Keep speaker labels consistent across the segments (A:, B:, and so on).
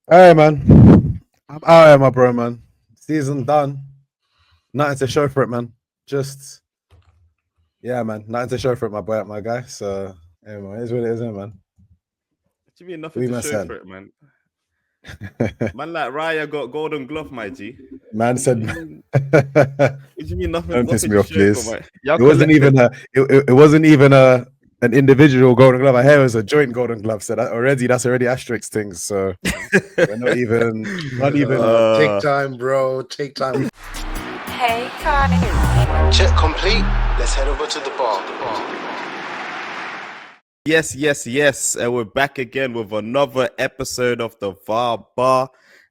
A: Hey man, I'm out here, my bro, man. Season done. Nothing to show for it, man. Just man, nothing to show for it, my boy, my guy. So yeah, man, it's what it is, man.
B: What do you mean nothing
A: We
B: to
A: man
B: show
A: said.
B: for it, man? Man like Raya got golden glove, my G.
A: Man
B: What do
A: said.
B: you mean? What do you mean nothing?
A: Don't piss
B: Nothing
A: me
B: to
A: off,
B: show for,
A: please.
B: my young
A: It wasn't
B: collective?
A: even it wasn't even an individual golden glove. I hear it was a joint golden glove. So that's already asterisk things. So we're not even.
C: Take time, bro. Take time.
D: Hey, Connie.
E: Check complete. Let's head over to the bar.
B: Yes. And we're back again with another episode of the VARBAR.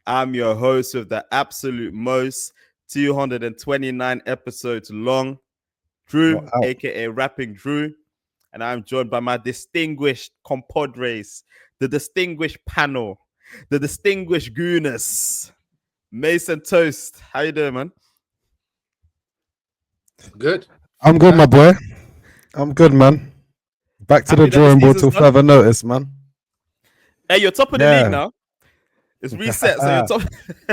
B: I'm your host with the absolute most, 229 episodes long, Drew, aka Rapping Drew. And I'm joined by my distinguished compadres, the distinguished panel, the distinguished gooners, Mace and Toast. How you doing, man?
C: Good.
A: I'm good, my boy. I'm good, man. Back to the drawing board till further notice, man.
B: Hey, you're top of the league now. It's reset, so you're top.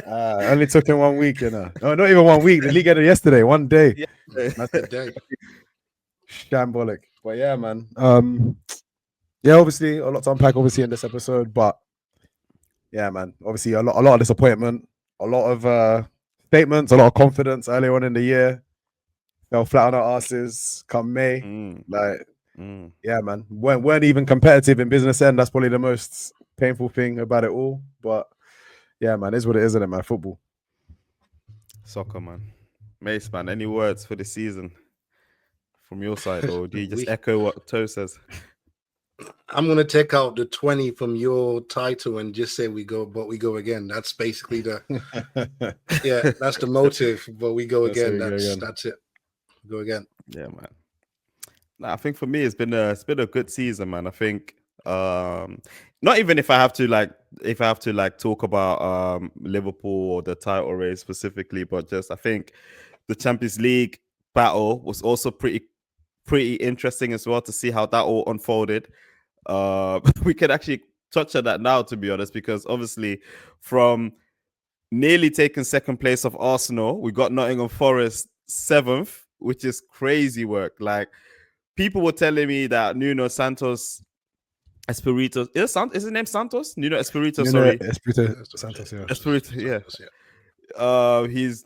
A: Only took him 1 week, you know. No, not even 1 week. The league ended yesterday, 1 day.
B: Yeah.
C: That's the day.
A: Shambolic. But yeah, man. Obviously a lot to unpack, obviously, in this episode. But yeah, man. Obviously, a lot of disappointment, a lot of statements, a lot of confidence earlier on in the year. Fell flat on our asses come May. Yeah, man. Weren't even competitive in business end. That's probably the most painful thing about it all. But yeah, man, it's what it is, isn't it, man? Football.
B: Soccer, man. Mace, man, any words for the season from your side, or do you just echo what Toe says?
C: I'm gonna take out the 20 from your title and just say we go again. That's basically the that's the motive. But we go again. That's it. Go again.
B: Yeah, man. I think for me it's been a good season, man. I think not even if I have to talk about Liverpool or the title race specifically, but just I think the Champions League battle was also pretty interesting as well to see how that all unfolded. We could actually touch on that now, to be honest, because obviously from nearly taking second place of Arsenal, we got Nottingham Forrest 7th, which is crazy work. Like, people were telling me that Nuno Santos Espirito is his name Santos? Nuno Espirito, sorry.
A: Espirito Santos, yeah.
B: Espirito, yeah. He's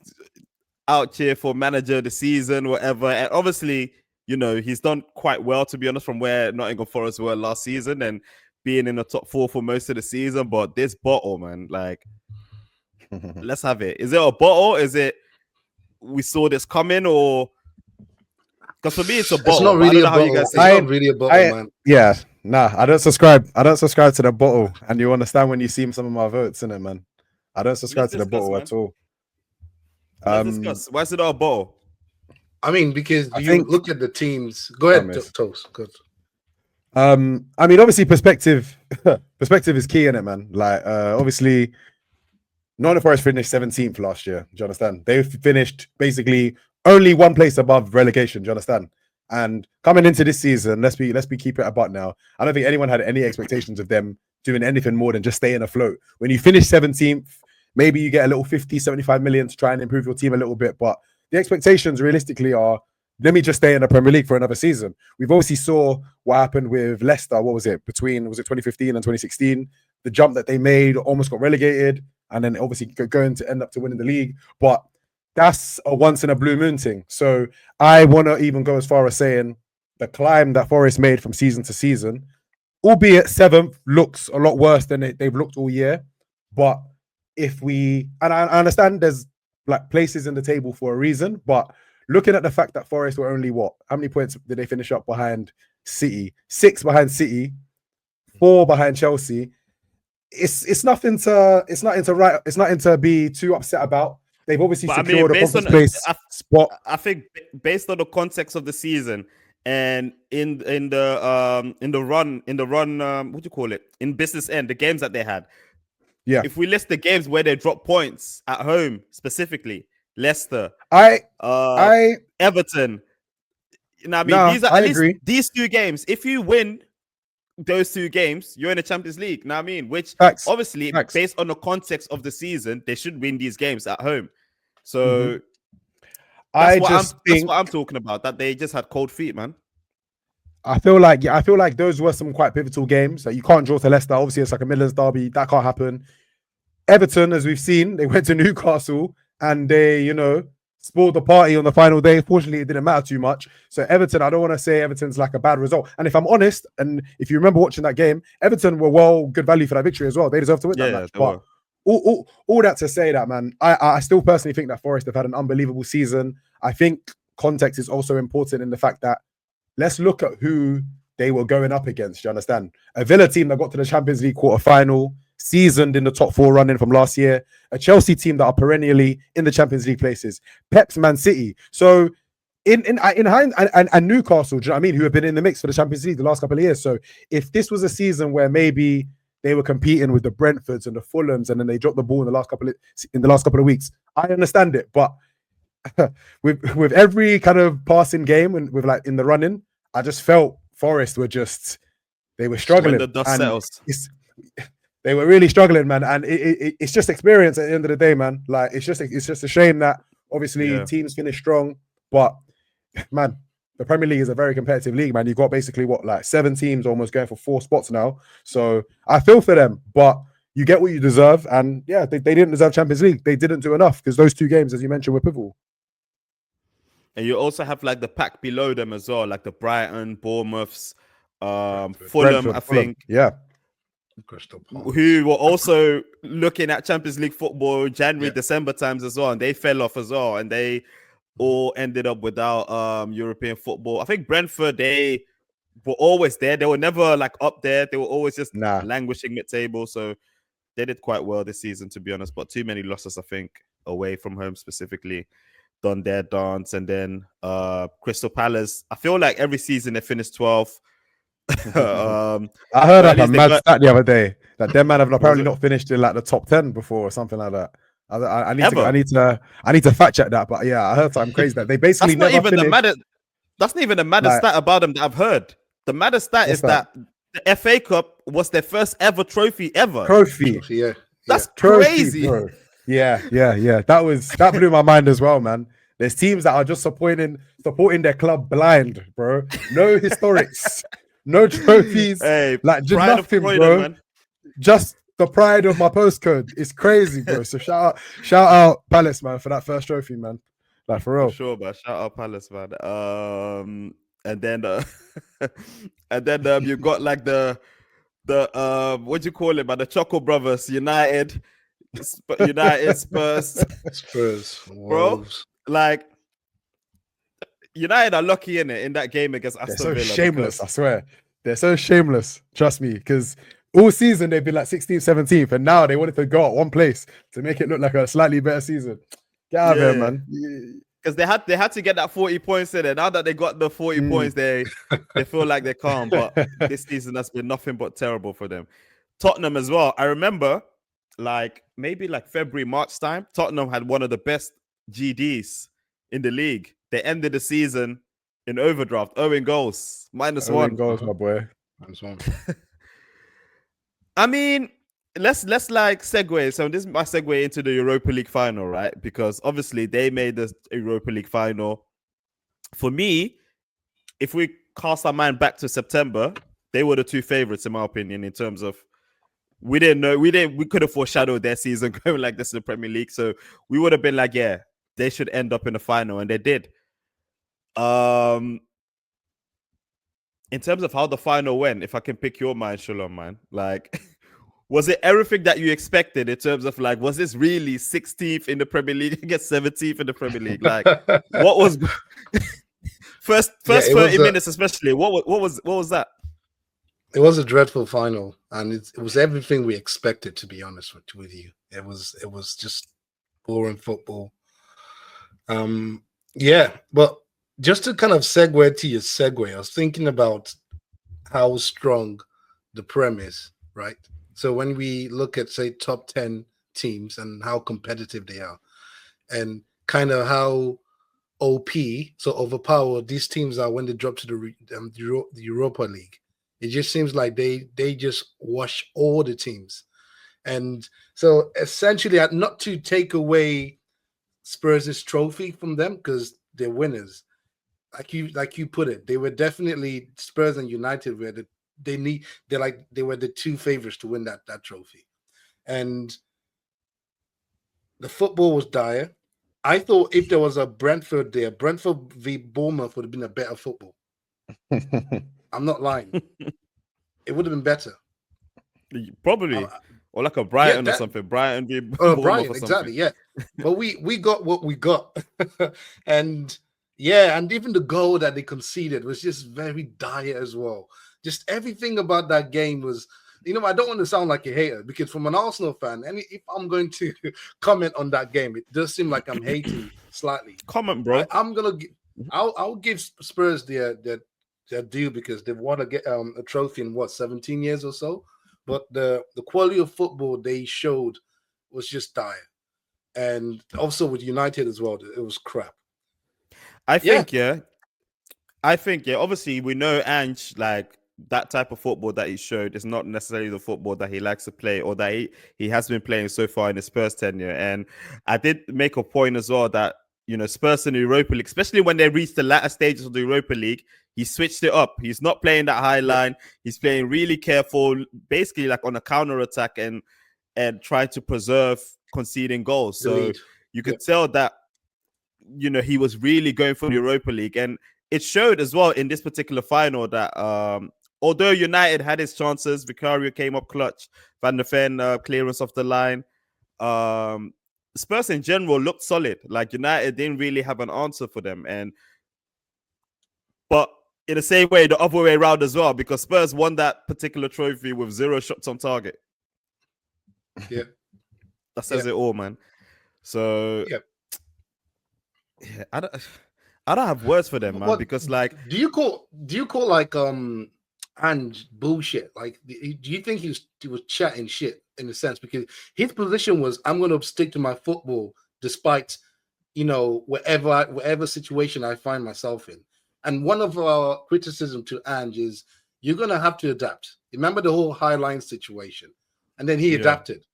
B: out here for manager of the season, whatever. And obviously, you know, he's done quite well, to be honest, from where Nottingham Forest were last season and being in the top 4 for most of the season. But this bottle, man, like, let's have it. Is it a bottle? Is it we saw this coming, or because for me it's a bottle?
C: It's not really a bottle. It's not really a bottle, man.
A: Yeah, nah, I don't subscribe to the bottle, and you understand when you see some of my votes in it, man. I don't subscribe to the bottle at all.
B: Let's discuss. Why is it not a bottle?
C: I mean, because you look at the teams. Go ahead, Toast. Good.
A: I mean, obviously, perspective is key in it, man. Like, obviously, Nottingham Forest finished 17th last year. Do you understand? They finished basically only one place above relegation. Do you understand? And coming into this season, let's be keep it a butt now. I don't think anyone had any expectations of them doing anything more than just staying afloat. When you finish 17th, maybe you get a little 50, 75 million to try and improve your team a little bit, but the expectations realistically are, let me just stay in the Premier League for another season. We've obviously saw what happened with Leicester. What was it? Was it 2015 and 2016? The jump that they made, almost got relegated, and then obviously going to end up to winning the league. But that's a once in a blue moon thing. So I want to even go as far as saying the climb that Forest made from season to season, albeit 7th, looks a lot worse than they've looked all year. But and I understand there's like places in the table for a reason, but looking at the fact that Forest were only how many points did they finish up behind City? 6 behind City, 4 behind Chelsea. It's nothing to be too upset about. They've obviously secured a conference place spot.
B: I think based on the context of the season and in the run, what do you call it? In business end, the games that they had.
A: Yeah.
B: If we list the games where they dropped points at home, specifically Leicester, Everton. You know what I mean? These are at least these 2 games. If you win those 2 games, you're in the Champions League. Know what I mean? Which
A: Facts.
B: obviously,
A: Facts.
B: based on the context of the season, they should win these games at home. So
A: Mhm.
B: that's
A: I
B: what
A: just
B: I'm.
A: think
B: That's what I'm talking about. That they just had cold feet, man.
A: I feel like those were some quite pivotal games. Like you can't draw to Leicester. Obviously, it's like a Midlands derby. That can't happen. Everton, as we've seen, they went to Newcastle and they, spoiled the party on the final day. Fortunately, it didn't matter too much. So Everton, I don't want to say Everton's like a bad result. And if I'm honest, and if you remember watching that game, Everton were good value for that victory as well. They deserve to win that match. But all that to say that, man, I still personally think that Forest have had an unbelievable season. I think context is also important in the fact that let's look at who they were going up against. Do you understand? A Villa team that got to the Champions League quarter-final, seasoned in the top 4 running from last year. A Chelsea team that are perennially in the Champions League places. Pep's Man City. So in and Newcastle, do you know what I mean? Who have been in the mix for the Champions League the last couple of years. So if this was a season where maybe they were competing with the Brentfords and the Fulhams, and then they dropped the ball in the last couple of weeks, I understand it. But with every kind of passing game and with like in the running, I just felt Forest were they were struggling.
B: When the dust settles.
A: They were really struggling, man. And it's just experience at the end of the day, man. Like it's just a shame that obviously teams finish strong, but man, the Premier League is a very competitive league, man. You've got basically 7 teams almost going for 4 spots now. So I feel for them, but you get what you deserve. And yeah, they didn't deserve Champions League. They didn't do enough because those 2 games, as you mentioned, were pivotal.
B: And you also have like the pack below them as well, like the Brighton, Bournemouths, Fulham,
A: Brentford,
B: I think.
A: Yeah.
B: Who were also looking at Champions League football January, December times as well. And they fell off as well. And they all ended up without European football. I think Brentford, they were always there. They were never like up there. They were always just languishing mid-table. So they did quite well this season, to be honest. But too many losses, I think, away from home specifically. Done their dance. And then Crystal Palace, I feel like every season they finish 12th.
A: I heard like a mad stat the other day that them man have apparently not finished in like the top 10 before or something like that. I need to fact check that, but yeah, I heard something crazy that they basically
B: that's not
A: never
B: even that's not even the maddest stat about them that I've heard. The maddest stat is that the FA Cup was their first ever trophy ever.
A: Yeah.
B: That's crazy.
A: Bro. Yeah. That blew my mind as well, man. There's teams that are just supporting their club blind, bro. No historics, no trophies, like just nothing, bro. Man. Just the pride of my postcode. It's crazy, bro. So shout out Palace, man, for that first trophy, man. Like for real.
B: For sure, man. Shout out Palace, man. And then you got like the what do you call it, man? The Chukle brothers, United, Spurs, bro. Like United are lucky in that game against Aston Villa.
A: They're so shameless, I swear. They're so shameless. Trust me, because all season they've been like 16th, 17th, and now they wanted to go at one place to make it look like a slightly better season. Get out of here, man.
B: Because they had to get that 40 points in there. Now that they got the 40 points, they feel like they're calm. But this season has been nothing but terrible for them. Tottenham as well. I remember maybe February, March time, Tottenham had one of the best GDs in the league. They ended the season in overdraft, owing goals, -1.
A: Goals, my boy.
B: -1. I mean, let's segue. So this is my segue into the Europa League final, right? Because obviously they made the Europa League final. For me, if we cast our mind back to September, they were the 2 favorites in my opinion in terms of we could have foreshadowed their season going like this in the Premier League. So we would have been like, yeah, they should end up in the final, and they did. In terms of how the final went, if I can pick your mind, Shalom, man, was it everything that you expected in terms of was this really 16th in the Premier League against 17th in the Premier League? What was first 30 minutes, especially? What was that?
C: It was a dreadful final, and it was everything we expected. To be honest with you, it was just boring football. But just to kind of segue to your segue, I was thinking about how strong the Prem is, right? So when we look at, say, top 10 teams and how competitive they are, and kind of how OP, so overpowered these teams are when they drop to the Europa League, It just seems like they just wash all the teams. And so essentially, not to take away Spurs' trophy from them because they're winners. Like you put it, they were definitely Spurs and United were they were the two favorites to win that trophy. And the football was dire. I thought if there was a Brentford there, Brentford v Bournemouth would have been a better football. I'm not lying. It would have been better.
B: Probably. Or like a Brighton or something. Brighton v Bournemouth
C: Brighton,
B: or something.
C: exactly, yeah. But we got what we got. And even the goal that they conceded was just very dire as well. Just everything about that game was, I don't want to sound like a hater because from an Arsenal fan, and if I'm going to comment on that game, it does seem like I'm hating slightly.
B: Comment, bro.
C: I'll give Spurs their due because they've won a trophy in 17 years or so. But the quality of football they showed was just dire. And also with United as well, it was crap.
B: I think, obviously we know Ange, like that type of football that he showed is not necessarily the football that he likes to play or that he has been playing so far in his Spurs tenure. And I did make a point as well that, Spurs in the Europa League, especially when they reached the latter stages of the Europa League, he switched it up. He's not playing that high line. He's playing really careful, basically like on a counter attack and trying to preserve conceding goals. So you could tell that, he was really going for the Europa League. And it showed as well in this particular final that although United had its chances, Vicario came up clutch, Van der Ven clearance off the line. Spurs in general looked solid. Like United didn't really have an answer for them. But in the same way, the other way around as well, because Spurs won that particular trophy with 0 shots on target.
C: Yeah.
B: That says it all, man. So I don't have words for them, man, because like
C: do you call like Ange bullshit? Like, do you think he was chatting shit in a sense? Because his position was, I'm going to stick to my football despite, whatever situation I find myself in. And one of our criticism to Ange is you're going to have to adapt. Remember the whole high line situation, and then he adapted.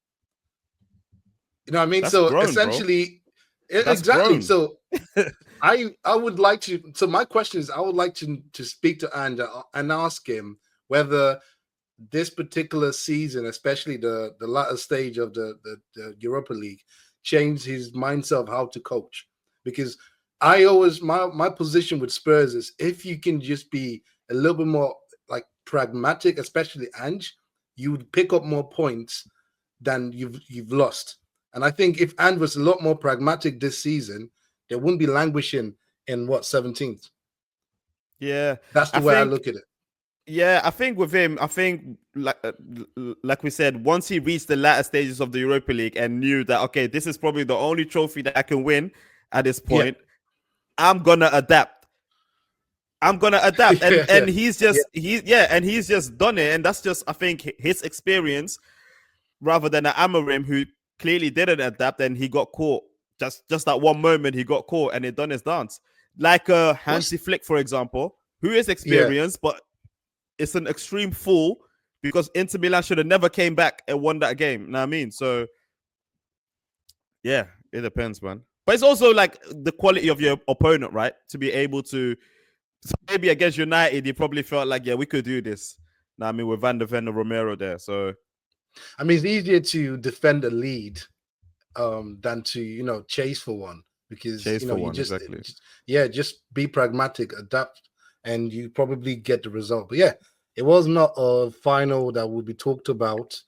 C: You know what I mean?
B: That's
C: so
B: grown,
C: essentially,
B: That's
C: exactly.
B: grown.
C: So I would like to. So my question is, I would like to speak to Ange and ask him whether this particular season, especially the latter stage of the Europa League, changed his mindset of how to coach. Because I always my position with Spurs is if you can just be a little bit more like pragmatic, especially Ange, you would pick up more points than you've lost. And I think if Ange was a lot more pragmatic this season, they wouldn't be languishing in 17th.
B: Yeah,
C: that's the way I look at it.
B: Yeah, I think with him, like we said, once he reached the latter stages of the Europa League and knew that, okay, this is probably the only trophy that I can win at this point, I'm gonna adapt. And he's just he's just done it, and that's just, I think, his experience rather than an Amorim who clearly didn't adapt and he got caught. Just that one moment he got caught and it done his dance. Like Hansi Flick, for example, who is experienced, but it's an extreme fool because Inter Milan should have never came back and won that game. You know what I mean? So, yeah, it depends, man. But it's also like the quality of your opponent, right? To be able to, so maybe against United, you probably felt like, yeah, we could do this. Now, I mean, with Van der Ven and Romero there. So,
C: I mean, it's easier to defend a lead than to, chase for one because, just be pragmatic, adapt, and you probably get the result. But yeah, it was not a final that will be talked about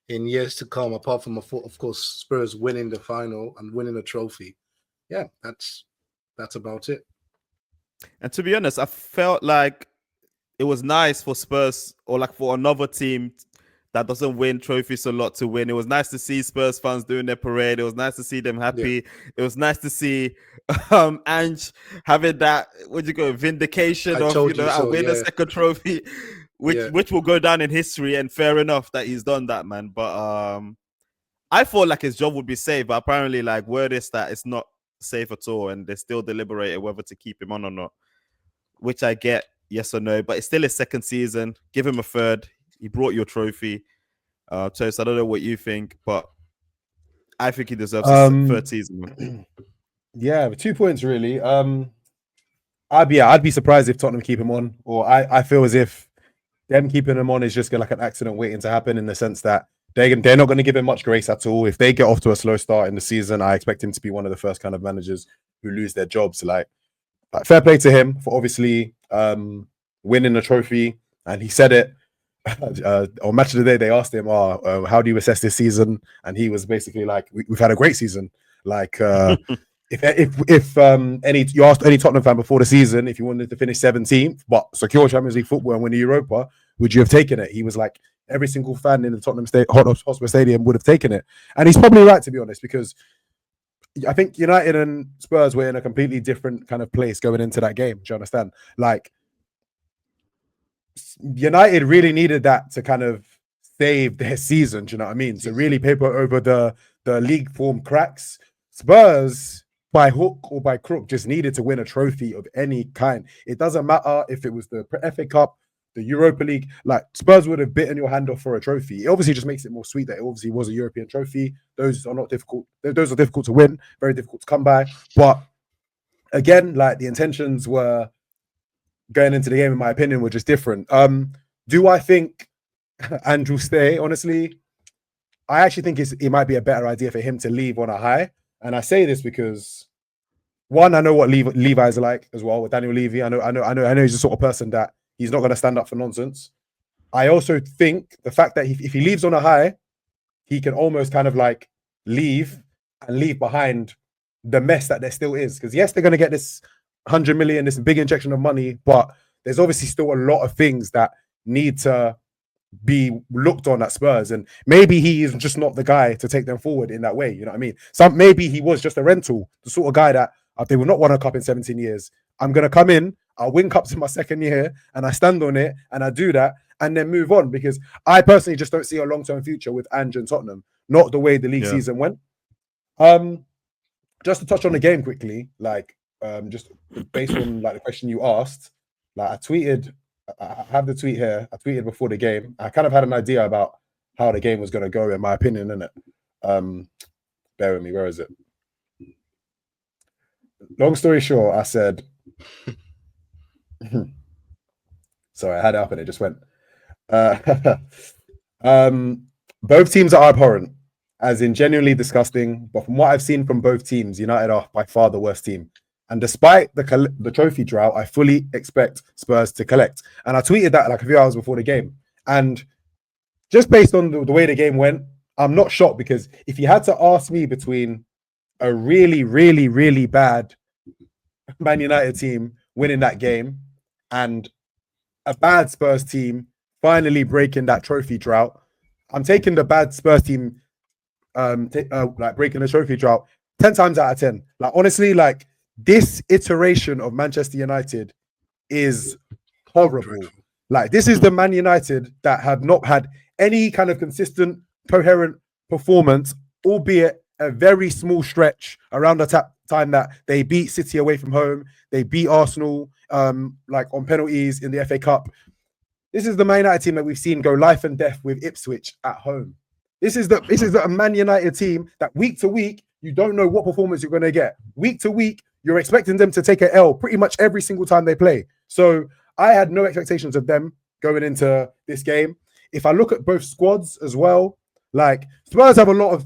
C: in years to come, apart from, of course, Spurs winning the final and winning a trophy. Yeah, that's about it.
B: And to be honest, I felt like it was nice for Spurs or like for another team that doesn't win trophies a lot to win. It was nice to see Spurs fans doing their parade. It was nice to see them happy. Yeah. It was nice to see Ange having that, vindication of, I win a second trophy, which will go down in history, and fair enough that he's done that, man. But I thought like his job would be safe, but apparently like word is that it's not safe at all, and they're still deliberating whether to keep him on or not, which I get. yes or no, but it's still his second season. Give him a third. He brought your trophy. Toast, I don't know what you think, but I think he deserves a third season. Man.
A: Yeah, 2 points really. I'd be surprised if Tottenham keep him on, or I feel as if them keeping him on is just like an accident waiting to happen, in the sense that they're not going to give him much grace at all. If they get off to a slow start in the season, I expect him to be one of the first kind of managers who lose their jobs. Like fair play to him for obviously winning the trophy, and he said it on Match of the Day. They asked him, how do you assess this season? And he was basically like, we've had a great season. Like if you asked any Tottenham fan before the season if you wanted to finish 17th but secure Champions League football and win the Europa, would you have taken it? He was like, every single fan in the Tottenham Hotspur Stadium would have taken it. And he's probably right, to be honest, because I think United and Spurs were in a completely different kind of place going into that game. Do you understand? Like, United really needed that to kind of save their season. Do you know what I mean? To really paper over the league form cracks. Spurs, by hook or by crook, just needed to win a trophy of any kind. It doesn't matter if it was the FA Cup, the Europa League. Like, Spurs would have bitten your hand off for a trophy. It obviously just makes it more sweet that it obviously was a European trophy. Those are not difficult. Those are difficult to win, very difficult to come by. But again, like, the intentions were going into the game, in my opinion, were just different. Do I think Ange will stay? Honestly, I actually think it might be a better idea for him to leave on a high. And I say this because, one, I know what Levi's like as well, with Daniel Levy. I know he's the sort of person that he's not going to stand up for nonsense. I also think the fact that if he leaves on a high, he can almost kind of like leave behind the mess that there still is. Because yes, they're going to get this 100 million, this big injection of money, but there's obviously still a lot of things that need to be looked on at Spurs, and maybe he is just not the guy to take them forward in that way. You know what I mean? Maybe he was just a rental, the sort of guy that they will not won a cup in 17 years. I'm gonna come in, I'll win cups in my second year, and I stand on it, and I do that, and then move on. Because I personally just don't see a long-term future with Ange and Tottenham, not the way the league season went. Just to touch on the game quickly, like just based on like the question you asked, like I have the tweet here. I tweeted before the game. I kind of had an idea about how the game was going to go, in my opinion, innit? Bear with me. Where is it? Long story short, I said... Sorry, I had it up and it just went. Both teams are abhorrent, as in genuinely disgusting. But from what I've seen from both teams, United are by far the worst team. And despite the trophy drought, I fully expect Spurs to collect. And I tweeted that like a few hours before the game. And just based on the way the game went, I'm not shocked, because if you had to ask me between a really, really, really bad Man United team winning that game and a bad Spurs team finally breaking that trophy drought, I'm taking the bad Spurs team like breaking the trophy drought 10 times out of 10. Like, honestly, like, this iteration of Manchester United is horrible. Like, this is the Man United that have not had any kind of consistent, coherent performance, albeit a very small stretch around the time that they beat City away from home. They beat Arsenal like on penalties in the FA Cup. This is the Man United team that we've seen go life and death with Ipswich at home. This is the Man United team that week to week, you don't know what performance you're going to get. Week to week, you're expecting them to take an L pretty much every single time they play. So I had no expectations of them going into this game. If I look at both squads as well, like, Spurs have a lot of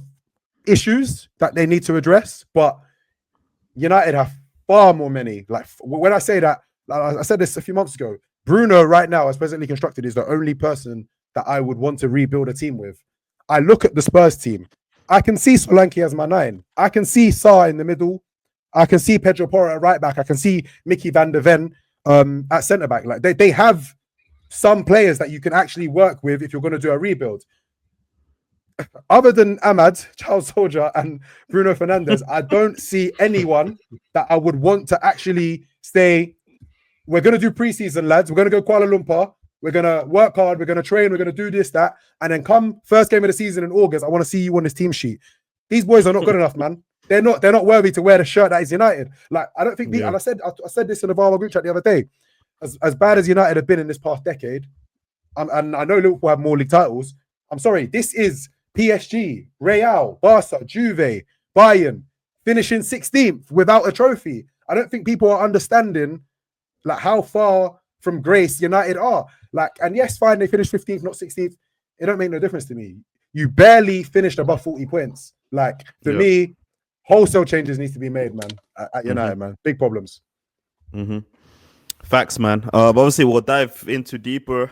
A: issues that they need to address, but United have far more many. Like, when I say that, like, I said this a few months ago, Bruno right now, as presently constructed, is the only person that I would want to rebuild a team with. I look at the Spurs team. I can see Solanke as my 9. I can see Sarr in the middle. I can see Pedro Porro at right back. I can see Mickey van der Ven at centre back. Like, they have some players that you can actually work with if you're going to do a rebuild. Other than Ahmad, Charles Soldier, and Bruno Fernandes, I don't see anyone that I would want to actually say, we're going to do preseason, lads. We're going to go Kuala Lumpur. We're going to work hard. We're going to train. We're going to do this, that. And then come first game of the season in August, I want to see you on this team sheet. These boys are not good enough, man. They're not worthy to wear the shirt that is United. Like, I don't think and I said this in the VARBAR group chat the other day. as bad as United have been in this past decade, and I know Liverpool have more league titles. I'm sorry, this is PSG, Real, Barca, Juve, Bayern finishing 16th without a trophy. I don't think people are understanding like how far from grace United are. Like, and yes, fine, they finished 15th, not 16th. It don't make no difference to me. You barely finished above 40 points. Like, for me, wholesale changes needs to be made, man, at United, man. Big problems.
B: Facts, man. Obviously, we'll dive into deeper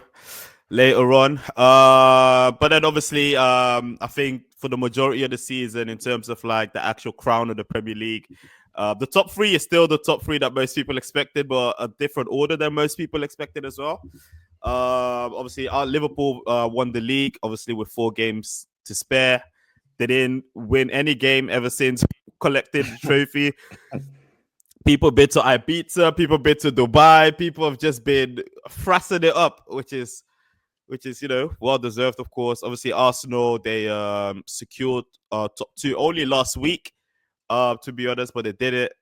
B: later on. But then obviously, I think for the majority of the season, in terms of like the actual crown of the Premier League, the top three is still the top three that most people expected, but a different order than most people expected as well. Obviously, Liverpool won the league, obviously with 4 games to spare. They didn't win any game ever since collected the trophy. People been to Ibiza, people been to Dubai, people have just been frassing it up, which is well deserved, of course. Obviously, Arsenal, they secured top 2 only last week, to be honest, but they did it.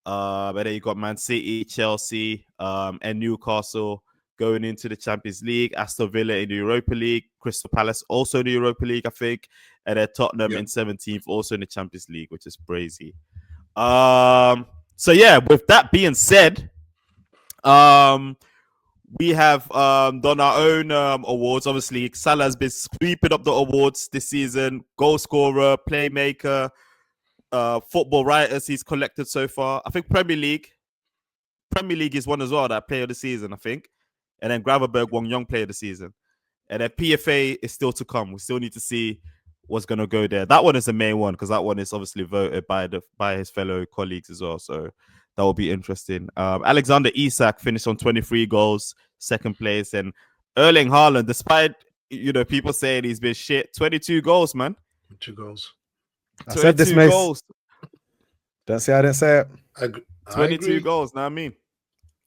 B: And then you got Man City, Chelsea, and Newcastle going into the Champions League, Aston Villa in the Europa League, Crystal Palace also in the Europa League, I think, and then Tottenham in 17th, also in the Champions League, which is crazy. So yeah, with that being said, we have done our own awards. Obviously, Salah has been sweeping up the awards this season. Goal scorer, playmaker, football writers he's collected so far. I think Premier League is one as well, that player of the season, I think. And then Gravenberg won Young Player of the Season. And then PFA is still to come. We still need to see what's going to go there. That one is the main one because that one is obviously voted by his fellow colleagues as well. So that will be interesting. Alexander Isak finished on 23 goals, second place. And Erling Haaland, despite people saying he's been shit, 22 goals, man.
C: 2 goals.
A: I said this, Mace.
C: Goals.
A: Don't say I didn't say it.
B: 22 goals, know what I mean?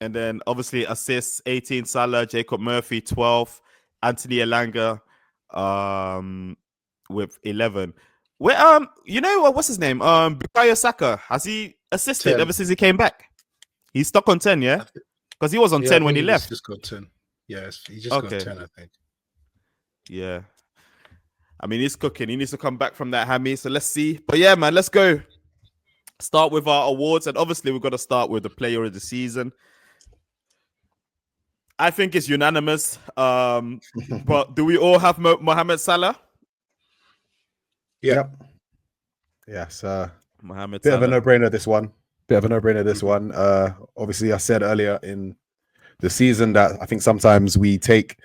B: And then obviously assists, 18 Salah, Jacob Murphy, 12, Anthony Elanga with 11. Where what's his name? Bukayo Saka, has he assisted
C: 10.
B: ever since he came back? He's stuck on 10, yeah? Because he was on 10 when he left.
C: He just got 10. Yes, he just got 10, I think.
B: Yeah. I mean, he's cooking. He needs to come back from that hammy. So let's see. But yeah, man, let's go. Start with our awards. And obviously, we've got to start with the player of the season. I think it's unanimous. But do we all have Mohamed Salah?
C: Yeah.
A: Yep. Yes.
B: Mohamed
A: Salah.
B: Bit
A: of a no-brainer, this one. Obviously, I said earlier in the season that I think sometimes we take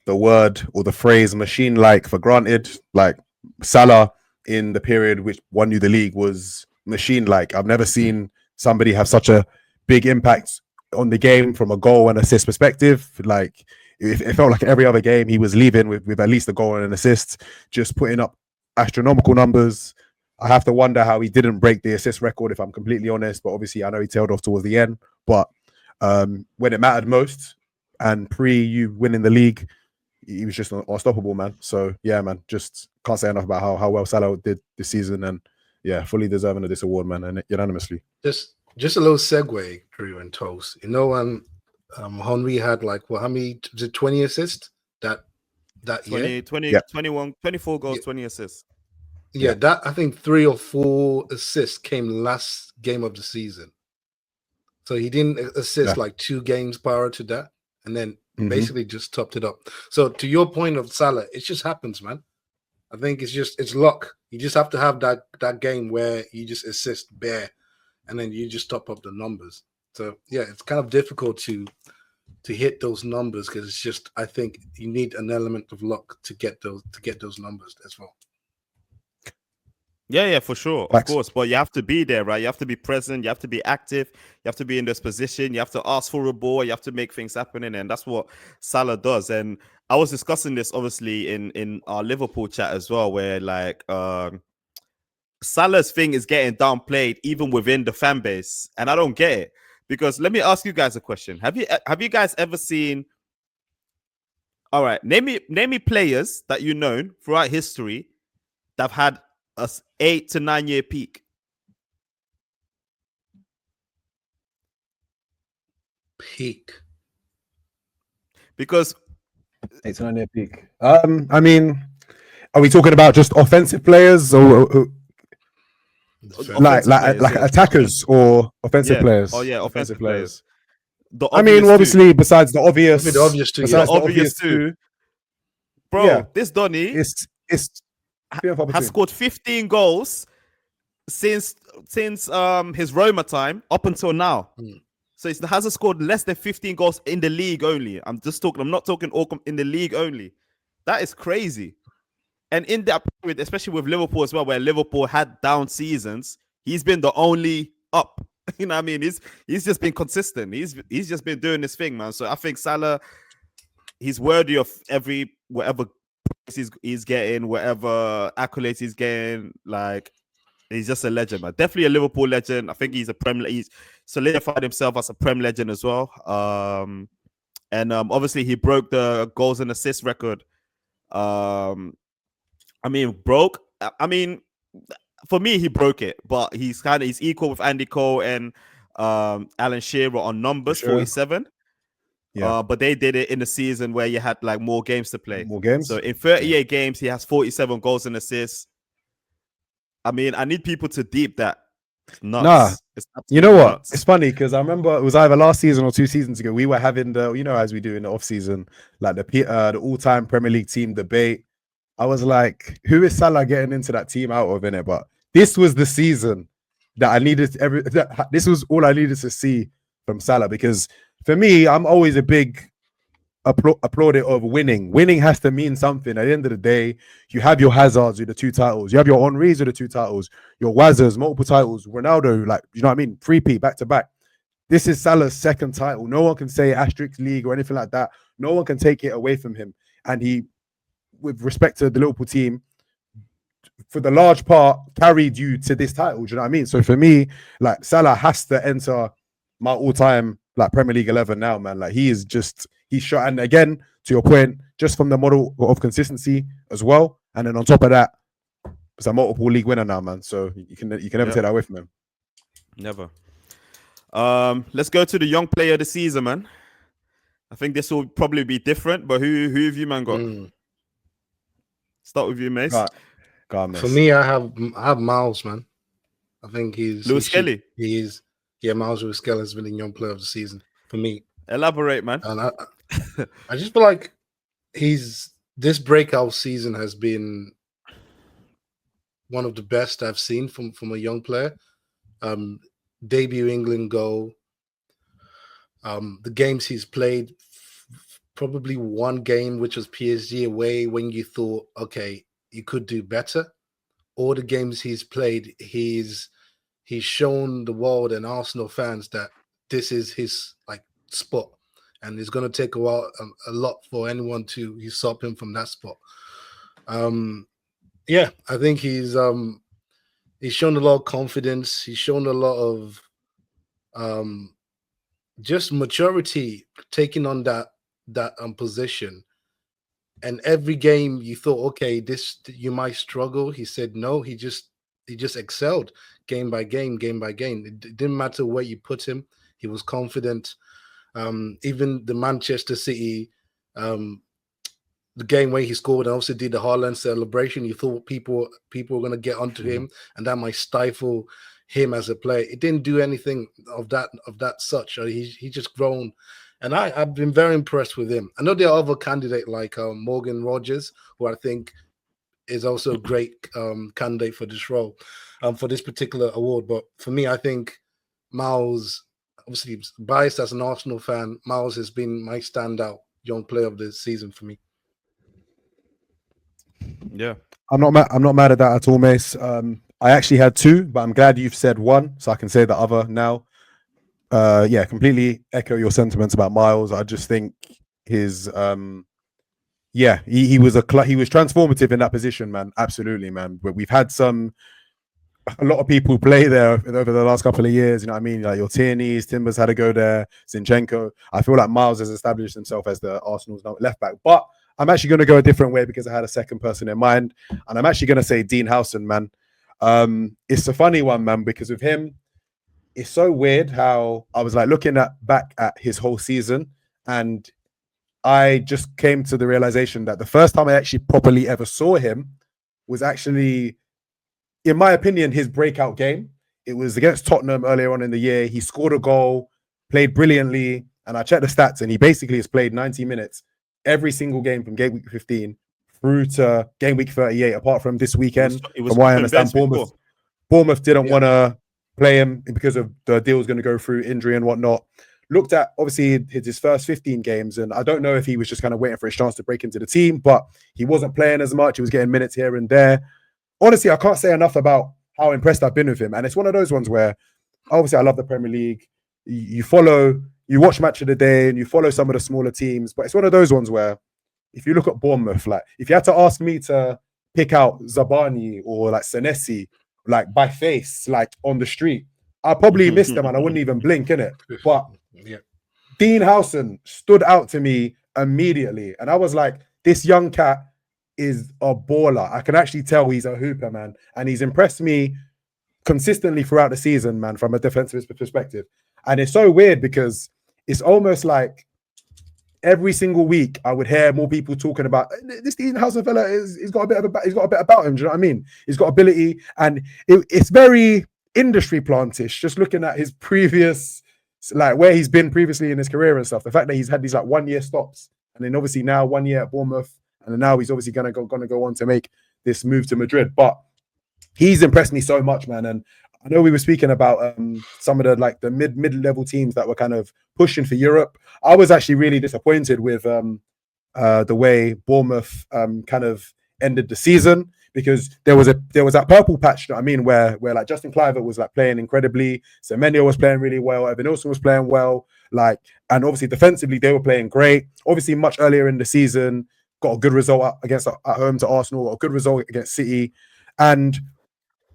A: the word or the phrase machine-like for granted. Like Salah in the period which won you the league was machine-like. I've never seen somebody have such a big impact on the game from a goal and assist perspective. Like it felt like every other game he was leaving with at least a goal and an assist, just putting up astronomical numbers. I have to wonder how he didn't break the assist record, if I'm completely honest, but obviously I know he tailed off towards the end. But when it mattered most and pre you winning the league, he was just unstoppable, man. So yeah, man, just can't say enough about how well Salah did this season, and yeah, fully deserving of this award, man, and unanimously.
C: Just a little segue, Drew and Toast. When Henry had how many, was it 20 assists that
B: 20,
C: year?
B: 20,
A: yeah.
B: 21, 24 goals, 20 assists.
C: Yeah, that I think 3 or 4 assists came last game of the season. So he didn't assist 2 games prior to that, and then basically just topped it up. So to your point of Salah, it just happens, man. I think it's luck. You just have to have that game where you just assist bare, and then you just top up the numbers. So yeah, it's kind of difficult to hit those numbers because it's just, I think you need an element of luck to get those numbers as well.
B: Yeah, for sure. Of course. But you have to be there, right? You have to be present. You have to be active. You have to be in this position. You have to ask for a ball. You have to make things happen. And that's what Salah does. And I was discussing this, obviously, in our Liverpool chat as well, where Salah's thing is getting downplayed even within the fan base. And I don't get it. Because let me ask you guys a question. Have you guys ever seen... All right, name me players that you know throughout history that have had a 8 to 9 year peak.
C: Peak.
B: Because
A: 8 to 9 year peak. I mean, are we talking about just offensive players or like attackers or offensive players?
B: Oh yeah, offensive players.
A: I mean, obviously, besides the obvious,
C: the obvious two,
A: besides
B: the
A: the obvious two,
B: bro.
A: Yeah.
B: This Donny
A: it's
B: has scored 15 goals since his Roma time up until now. So he hasn't scored less than 15 goals in the league only. I'm not talking all in the league only. That is crazy. And in that period, especially with Liverpool as well, where Liverpool had down seasons, he's been the only up. You know what I mean? He's just been consistent. He's just been doing this thing, man. So I think Salah, he's worthy of whatever he's getting, whatever accolades he's getting. Like, he's just a legend, man. Definitely a Liverpool legend. I think he's solidified himself as a Prem legend as well. And obviously he broke the goals and assists record. For me, he broke it, but he's equal with Andy Cole and Alan Shearer on numbers, 47. Yeah. But they did it in a season where you had like more games to play.
A: More games.
B: So in 38 games, he has 47 goals and assists. I mean, I need people to deep that. It's nuts.
A: You know what?
B: Nuts.
A: It's funny because I remember it was either last season or 2 seasons ago. We were having as we do in the off season, like the all-time Premier League team debate. I was like, who is Salah getting into that team out of in it? But this was the season that I needed. This was all I needed to see from Salah, because for me, I'm always a big applauded of winning. Winning has to mean something. At the end of the day, you have your Hazards with the 2 titles. You have your Henrys with the 2 titles. Your Wazzers, multiple titles. Ronaldo, like, you know what I mean? 3-peat, back to back. This is Salah's 2nd title. No one can say asterisk league or anything like that. No one can take it away from him. And he, with respect to the Liverpool team, for the large part, carried you to this title. Do you know what I mean? So for me, like, Salah has to enter my all-time like Premier League 11 now, man. Like, he's shot, and again, to your point, just from the model of consistency as well, and then on top of that, it's a multiple league winner now, man. So you can never take that away from him.
B: Never. Let's go to the young player of the season, man. I think this will probably be different, but who have you, man, got? Start with you, Mace.
A: Go on, Mace.
C: For me, I have Myles, man. I think he's
B: Skelly.
C: Myles Lewis Skelly has been the young player of the season for me.
B: Elaborate, man.
C: And I just feel like this breakout season has been one of the best I've seen from a young player. Debut England goal. The games he's played, probably one game, which was PSG away, when you thought, okay, you could do better. All the games he's played, he's shown the world and Arsenal fans that this is his like spot, and it's going to take a lot for anyone to usurp him from that spot. I think he's shown a lot of confidence. He's shown a lot of just maturity, taking on that position. And every game you thought, okay, this you might struggle. He said no. He just excelled game by game. It didn't matter where you put him. He was confident. Even the Manchester City, the game where he scored and also did the Haaland celebration, you thought people were going to get onto him, and that might stifle him as a player. It didn't do anything of that such. He just grown. And I've been very impressed with him. I know there are other candidates like Morgan Rogers, who I think is also a great candidate for this role, for this particular award. But for me, I think Myles, obviously biased as an Arsenal fan, Myles has been my standout young player of the season for me.
B: Yeah,
A: I'm not mad at that at all, Mace. I actually had 2, but I'm glad you've said 1, so I can say the other now. Completely echo your sentiments about Myles. I just think his he was transformative in that position, man. Absolutely, man. But we've had a lot of people play there over the last couple of years. You know what I mean? Like your Tierneys, Timbers had to go there, Zinchenko. I feel like Myles has established himself as the Arsenal's left back. But I'm actually going to go a different way because I had a second person in mind, and I'm actually going to say Dean Howson, man. It's a funny one, man, because with him, it's so weird how I was like looking back at his whole season, and I just came to the realization that the first time I actually properly ever saw him was actually, in my opinion, his breakout game. It was against Tottenham earlier on in the year. He scored a goal, played brilliantly, and I checked the stats, and he basically has played 90 minutes every single game from game week 15 through to game week 38, apart from this weekend. From what I understand, Bournemouth didn't want to play him because of the deal was going to go through injury and whatnot. Looked at, obviously, his first 15 games, and I don't know if he was just kind of waiting for his chance to break into the team, but he wasn't playing as much. He was getting minutes here and there. Honestly, I can't say enough about how impressed I've been with him. And it's one of those ones where, obviously, I love the Premier League. You watch Match of the Day and you follow some of the smaller teams, but it's one of those ones where if you look at Bournemouth, like if you had to ask me to pick out Zabani or like Senesi, like by face, like on the street, I probably miss them and I wouldn't even blink, innit? But Dean Howson stood out to me immediately. And I was like, this young cat is a baller. I can actually tell he's a hooper, man. And he's impressed me consistently throughout the season, man, from a defensive perspective. And it's so weird because it's almost like every single week I would hear more people talking about this Dean Howson fella. He's got a bit about him. Do you know what I mean? He's got ability, and it's very industry plantish. Just looking at his previous, like where he's been previously in his career and stuff. The fact that he's had these like 1 year stops, and then obviously now 1 year at Bournemouth, and then now he's obviously gonna go on to make this move to Madrid. But he's impressed me so much, man. And I know we were speaking about some of the like the mid-level teams that were kind of pushing for Europe. I was actually really disappointed with the way Bournemouth kind of ended the season, because there was that purple patch, you know what I mean, where like Justin Kluivert was like playing incredibly, Semenyo was playing really well, Evan Nilsson was playing well, like, and obviously defensively they were playing great. Obviously much earlier in the season, got a good result at home to Arsenal, got a good result against City, and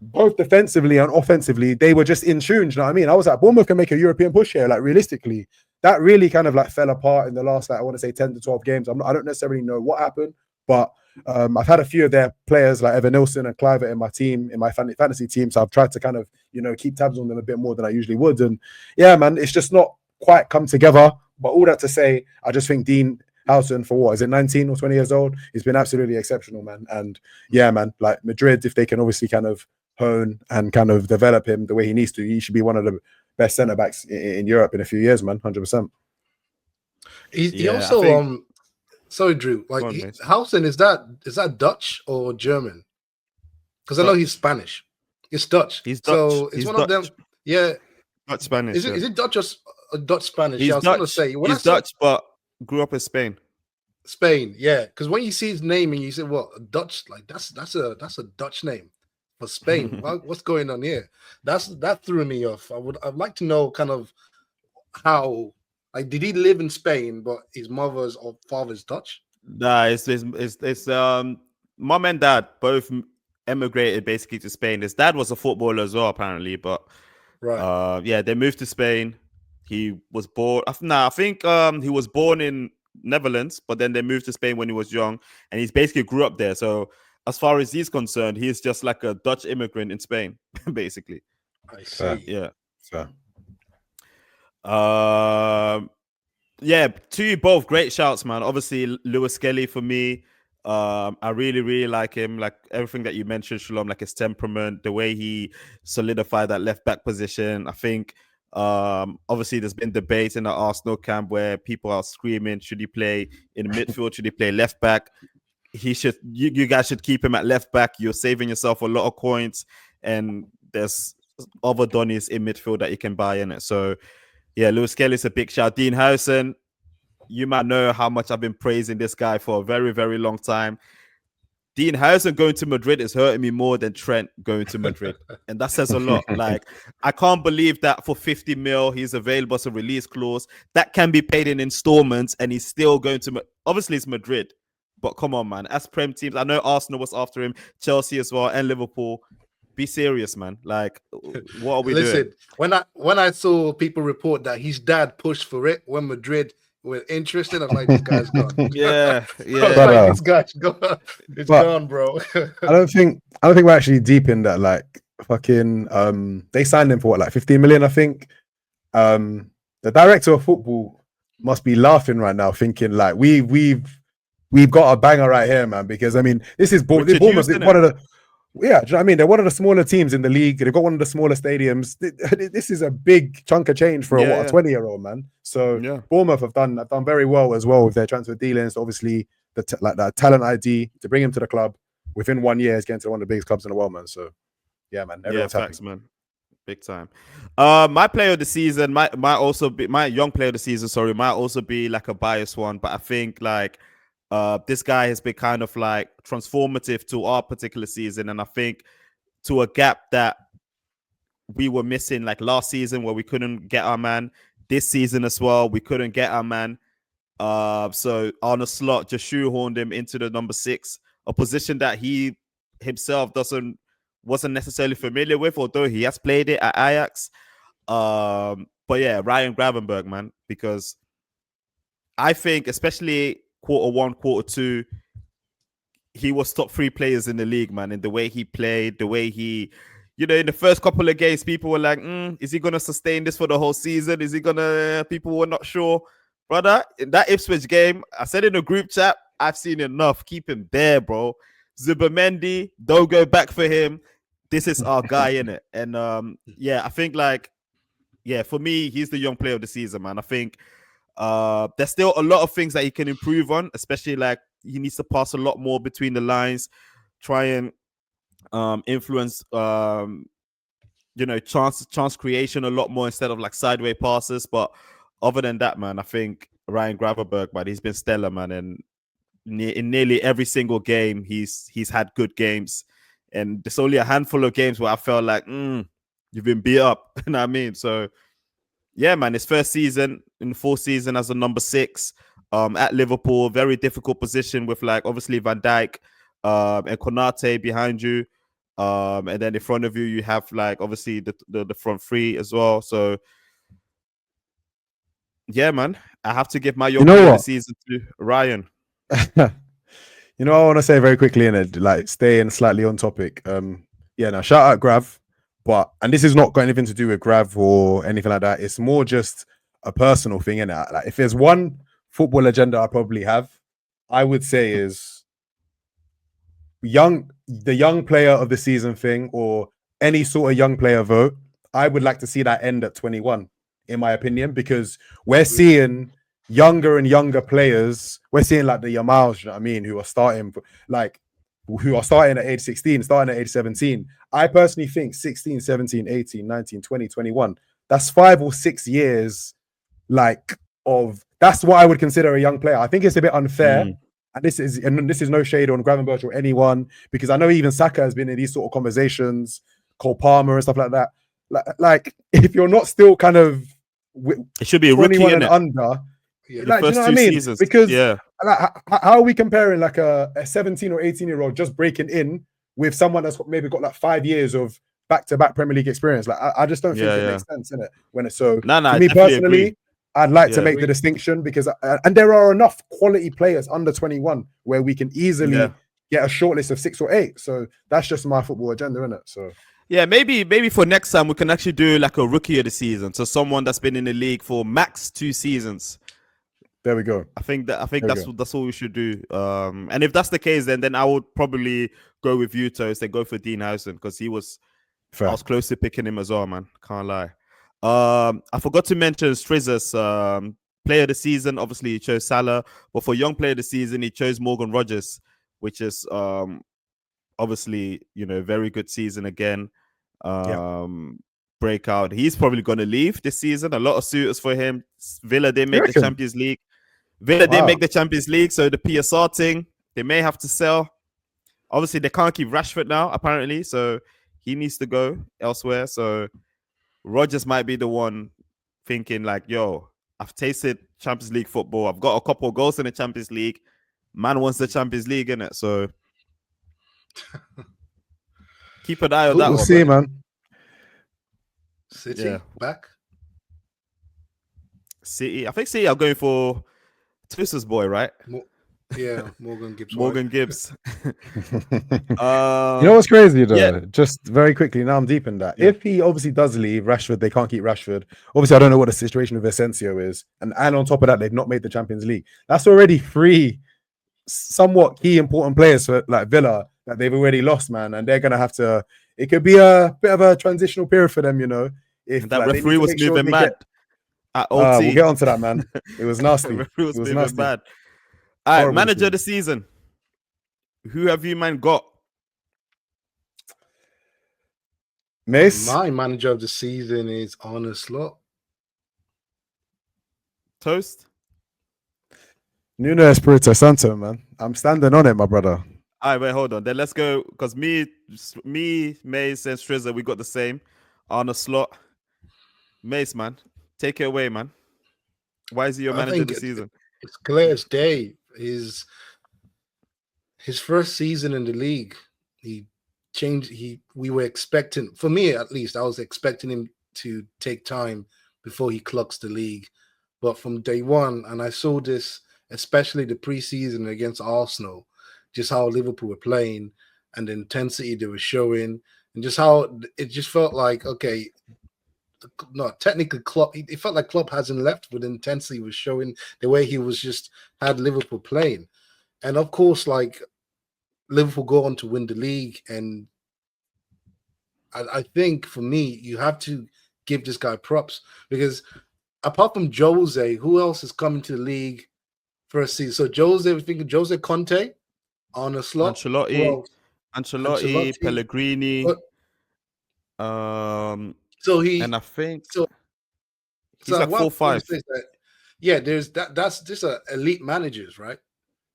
A: both defensively and offensively, they were just in tune. You know what I mean? I was like, Bournemouth can make a European push here. Like realistically, that really kind of like fell apart in the last, like I want to say 10 to 12 games. I don't necessarily know what happened, but I've had a few of their players like Evan Nilsson and Kluivert in my team, in my fantasy team. So I've tried to kind of, keep tabs on them a bit more than I usually would. And yeah, man, it's just not quite come together. But all that to say, I just think Dean Howson, for what is it, 19 or 20 years old, he's been absolutely exceptional, man. And yeah, man, like Madrid, if they can obviously kind of hone and kind of develop him the way he needs to, he should be one of the best centre backs in Europe in a few years, man. 100%.
C: He also sorry, Drew. Like Howson, is that Dutch or German? Because I know he's Spanish. It's Dutch.
B: He's Dutch.
C: So it's one of them. Yeah,
B: Dutch Spanish.
C: Is it Dutch or Dutch Spanish?
B: He's
C: I was
B: Dutch.
C: Gonna say,
B: he's Dutch, but grew up in Spain.
C: Spain, yeah. Because when you see his name and you say, "What, Dutch?" Like that's a Dutch name for Spain. What's going on here? That threw me off. I'd like to know kind of how. Like, did he live in Spain, but his mother's or father's Dutch?
B: Nah, it's mom and dad both emigrated basically to Spain. His dad was a footballer as well, apparently, but
C: right.
B: Yeah, they moved to Spain. He was born. I think he was born in Netherlands, but then they moved to Spain when he was young, and he's basically grew up there. So as far as he's concerned, he's just like a Dutch immigrant in Spain, basically.
C: I see.
B: Yeah.
A: So.
B: Yeah, to you both, great shouts, man. Obviously, Lewis Skelly for me. I really, really like him. Like everything that you mentioned, Shalom, like his temperament, the way he solidified that left back position. I think obviously there's been debate in the Arsenal camp where people are screaming, should he play in the midfield? Should he play left back? You guys should keep him at left back. You're saving yourself a lot of coins, and there's other Donnies in midfield that you can buy in it. So yeah, Lewis Skelly's a big shout. Dean Howson, you might know how much I've been praising this guy for a very, very long time. Dean Howson going to Madrid is hurting me more than Trent going to Madrid. And that says a lot. Like, I can't believe that for 50 mil, he's available as a release clause. That can be paid in installments, and he's still going to... Obviously, it's Madrid. But come on, man. As Prem teams, I know Arsenal was after him, Chelsea as well, and Liverpool. Be serious, man. Like, what are we doing?
C: Listen, when I saw people report that his dad pushed for it when Madrid were interested, I'm like, this guy's gone.
B: yeah.
C: This guy's gone. It's gone, bro.
A: I don't think we're actually deep in that. Like, fucking, they signed him for what, like 15 million, I think. The director of football must be laughing right now, thinking like we've got a banger right here, man. Because I mean, this is Bournemouth. One of the do you know what I mean? They're one of the smaller teams in the league. They've got one of the smaller stadiums. This is a big chunk of change for a 20-year-old man. So Bournemouth have done very well as well with their transfer dealings. Obviously, that talent ID to bring him to the club within 1 year is getting to one of the biggest clubs in the world, man. So yeah, man. Everyone's
B: facts,
A: happy.
B: man. Big time. My player of the season might also be my young player of the season. Sorry, might also be like a biased one, but I think like this guy has been kind of like transformative to our particular season, and I think to a gap that we were missing like last season where we couldn't get our man. This season as well, we couldn't get our man. So Arne Slot just shoehorned him into the number 6, a position that he himself wasn't necessarily familiar with, although he has played it at Ajax. But yeah, Ryan Gravenberch, man, because I think especially Q1, Q2, he was top 3 players in the league, man, in the way he played, the way he, you know, in the first couple of games, people were like, is he going to sustain this for the whole season? People were not sure. Brother, in that Ipswich game, I said in the group chat, I've seen enough. Keep him there, bro. Zubimendi, don't go back for him. This is our guy, innit? And I think for me, he's the young player of the season, man. I think there's still a lot of things that he can improve on, especially like he needs to pass a lot more between the lines, try and influence chance creation a lot more instead of like sideways passes. But other than that, man, I think Ryan Gravenberch, man, he's been stellar, man, and in nearly every single game he's had good games, and there's only a handful of games where I felt like you've been beat up. You know what I mean? So yeah, man, his first season in the 4th season as a number 6 at Liverpool, very difficult position with like obviously Van Dijk and Konate behind you, and then in front of you have like obviously the front 3 as well. So yeah, man, I have to give my young player of the season to Ryan.
A: You know, I want to say very quickly, in it, like staying slightly on topic. Now shout out Grav, and this is not got anything to do with Grav or anything like that. It's more just a personal thing, innit? Like if there's one football agenda I probably have, I would say is the young player of the season thing, or any sort of young player vote. I would like to see that end at 21, in my opinion, because we're seeing younger and younger players. We're seeing like the Myles, you know what I mean, who are starting at age 16, starting at age 17. I personally think 16, 17, 18, 19, 20, 21, that's 5 or 6 years that's what I would consider a young player. I think it's a bit unfair. And this is no shade on Gravenberch or anyone, because I know even Saka has been in these sort of conversations, Cole Palmer and stuff like that. Like if you're not still kind of
B: it should be a rookie and
A: under.
B: Yeah, like, do you know what I mean? Seasons.
A: Because how are we comparing like a 17 or 18-year-old just breaking in with someone that's maybe got like 5 years of back-to-back Premier League experience? Like I just don't think it makes sense, innit? When it's so. For me personally, agree. I'd like to make the distinction, because and there are enough quality players under 21 where we can easily get a shortlist of 6 or 8. So that's just my football agenda, innit? So.
B: Yeah, maybe for next time we can actually do like a rookie of the season, so someone that's been in the league for max 2 seasons.
A: There we go.
B: I think that's what we should do. And if that's the case, then I would probably go with you, Toast, and go for Dean Howson, because I was close to picking him as well, man. Can't lie. I forgot to mention Strizza's player of the season. Obviously, he chose Salah, but for young player of the season, he chose Morgan Rogers, which is obviously, you know, very good season again. Breakout. He's probably going to leave this season. A lot of suitors for him. Villa didn't make the Champions League. Didn't make the Champions League, so the PSR thing, they may have to sell. Obviously, they can't keep Rashford now, apparently, so he needs to go elsewhere. So Rodgers might be the one thinking like, yo, I've tasted Champions League football. I've got a couple of goals in the Champions League. Man wants the Champions League, innit? So keep an eye on that.
A: We'll see, man.
C: City back.
B: City. I think City are going for Tosa's boy, right?
C: Yeah, Morgan Gibbs.
B: Morgan Gibbs.
A: You know what's crazy though?
B: yeah.
A: Just very quickly, now I'm deep in that.
B: Yeah.
A: If he obviously does leave Rashford, they can't keep Rashford. Obviously, I don't know what the situation with Asensio is, and on top of that, they've not made the Champions League. That's already three somewhat key important players for like Villa that they've already lost, man, and they're gonna have to. It could be a bit of a transitional period for them, you know. If
B: That
A: like, they need
B: referee
A: to
B: was
A: make sure
B: moving
A: they
B: mad
A: get.
B: at OT.
A: We'll get onto that, man. It was nasty.
B: The referee was
A: It was
B: moving
A: nasty.
B: mad. All right,
A: Horrible
B: manager of the
A: decision.
B: season. Who have you, man, got?
A: Mace,
C: My manager of the season is Arne Slot.
B: Toast?
A: Nuno Espirito Santo, man. I'm standing on it, my brother.
B: All right, wait, hold on. Then let's go, because me, Mace, and Strizza, we got the same. Arne Slot. Mace, man. Take it away, man. Why is he your manager of the season?
C: It's clear as day. His first season in the league, he changed. We were expecting, for me at least, I was expecting him to take time before he clocks the league. But from day one, and I saw this, especially the preseason against Arsenal, just how Liverpool were playing and the intensity they were showing, and just how it just felt like, okay, no, technically Klopp, it felt like Klopp hasn't left, but the intensity was showing, the way he was just had Liverpool playing. And of course, like, Liverpool go on to win the league. And I think for me, you have to give this guy props, because apart from Jose, who else is coming to the league first season? So Jose, we're thinking Jose Conte, Arne Slot,
B: Ancelotti, Pellegrini.
C: So he,
B: and I think
C: so
B: he's like 4-5.
C: Yeah, there's that's just elite managers, right?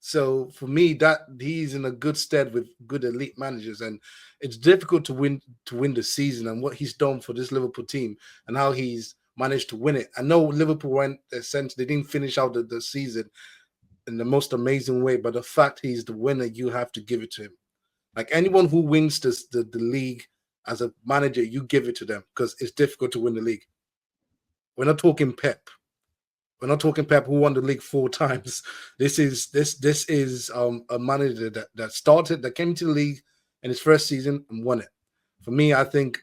C: So for me, that he's in a good stead with good elite managers, and it's difficult to win the season. And what he's done for this Liverpool team and how he's managed to win it. I know Liverpool went essentially, they didn't finish out the season in the most amazing way, but the fact he's the winner, you have to give it to him. Like anyone who wins the league as a manager, you give it to them, because it's difficult to win the league. We're not talking Pep. We're not talking Pep, who won the league 4 times. This is a manager that came to the league in his first season and won it. For me, I think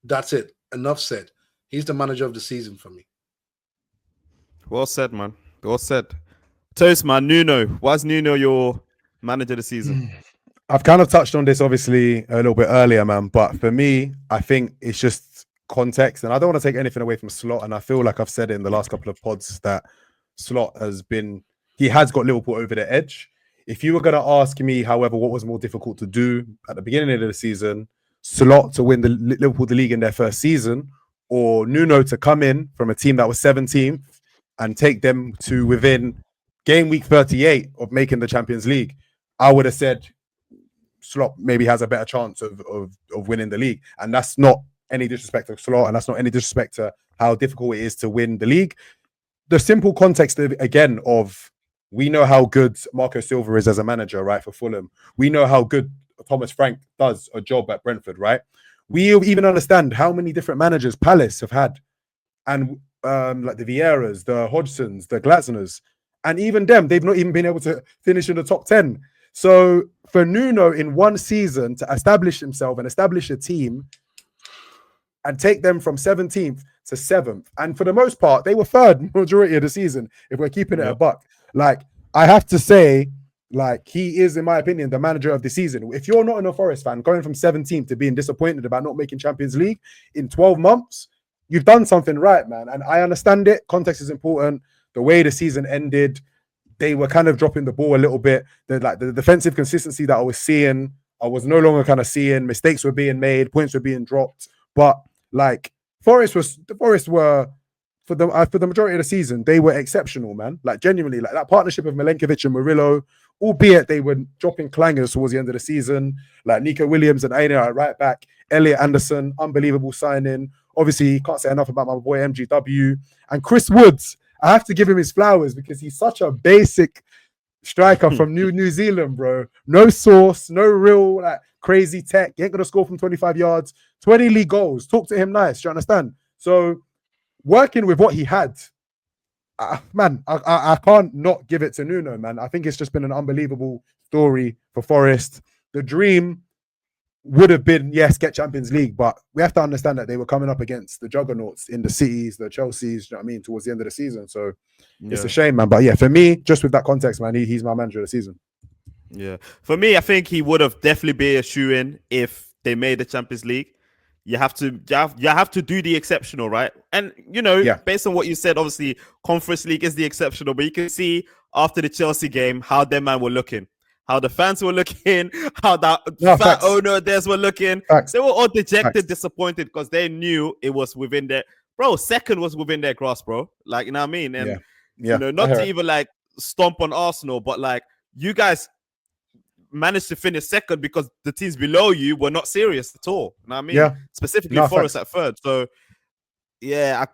C: that's it. Enough said. He's the manager of the season for me.
B: Well said, man. Well said. Toast, man. Nuno. Why is Nuno your manager of the season?
A: I've kind of touched on this obviously a little bit earlier, man. But for me, I think it's just context, and I don't want to take anything away from Slot. And I feel like I've said it in the last couple of pods that Slot has got Liverpool over the edge. If you were going to ask me, however, what was more difficult to do at the beginning of the season, Slot to win the Liverpool the league in their first season, or Nuno to come in from a team that was 17th and take them to within game week 38 of making the Champions League, I would have said Slot maybe has a better chance of winning the league. And that's not any disrespect to Slot, and that's not any disrespect to how difficult it is to win the league. The simple context again of, we know how good Marco Silva is as a manager, right, for Fulham. We know how good Thomas Frank does a job at Brentford, right? We even understand how many different managers Palace have had, and like the Vieiras, the Hodgsons, the Glasners, and even them, they've not even been able to finish in the top 10. So for Nuno in one season to establish himself and establish a team and take them from 17th to 7th, and for the most part, they were third majority of the season, if we're keeping it a buck. Like, I have to say, like, he is, in my opinion, the manager of the season. If you're not a Forest fan, going from 17th to being disappointed about not making Champions League in 12 months, you've done something right, man. And I understand it. Context is important. The way the season ended, they were kind of dropping the ball a little bit. The defensive consistency that I was seeing, I was no longer kind of seeing. Mistakes were being made, points were being dropped. But like, Forest were for the majority of the season, they were exceptional, man. Like, genuinely, like that partnership of Milenkovic and Murillo, albeit they were dropping clangers towards the end of the season, like Nico Williams and Aina at right back, Elliot Anderson, unbelievable signing. Obviously, can't say enough about my boy MGW. And Chris Woods, I have to give him his flowers, because he's such a basic striker from New Zealand, bro. No sauce, no real like crazy tech. He ain't gonna score from 25 yards, 20 league goals. Talk to him nice, do you understand? So working with what he had, man, I can't not give it to Nuno, man. I think it's just been an unbelievable story for Forest. The dream would have been, yes, get Champions League, but we have to understand that they were coming up against the juggernauts in the Cities, the Chelseas, you know what I mean, towards the end of the season. So it's a shame, man. But yeah, for me, just with that context, man, he's my manager of the season.
B: Yeah. For me, I think he would have definitely been a shoe-in if they made the Champions League. You have to do the exceptional, right? And, you know, based on what you said, obviously, Conference League is the exceptional, but you can see after the Chelsea game how their man were looking. How the fans were looking, how that fat owner of theirs were looking. They were all dejected, disappointed because they knew it was within their... Bro, second was within their grasp, bro. Like, you know what I mean? And, you know, not to even, like, stomp on Arsenal, but, like, you guys managed to finish second because the teams below you were not serious at all. You know what I mean?
A: Yeah.
B: Specifically Forest at third. So, yeah.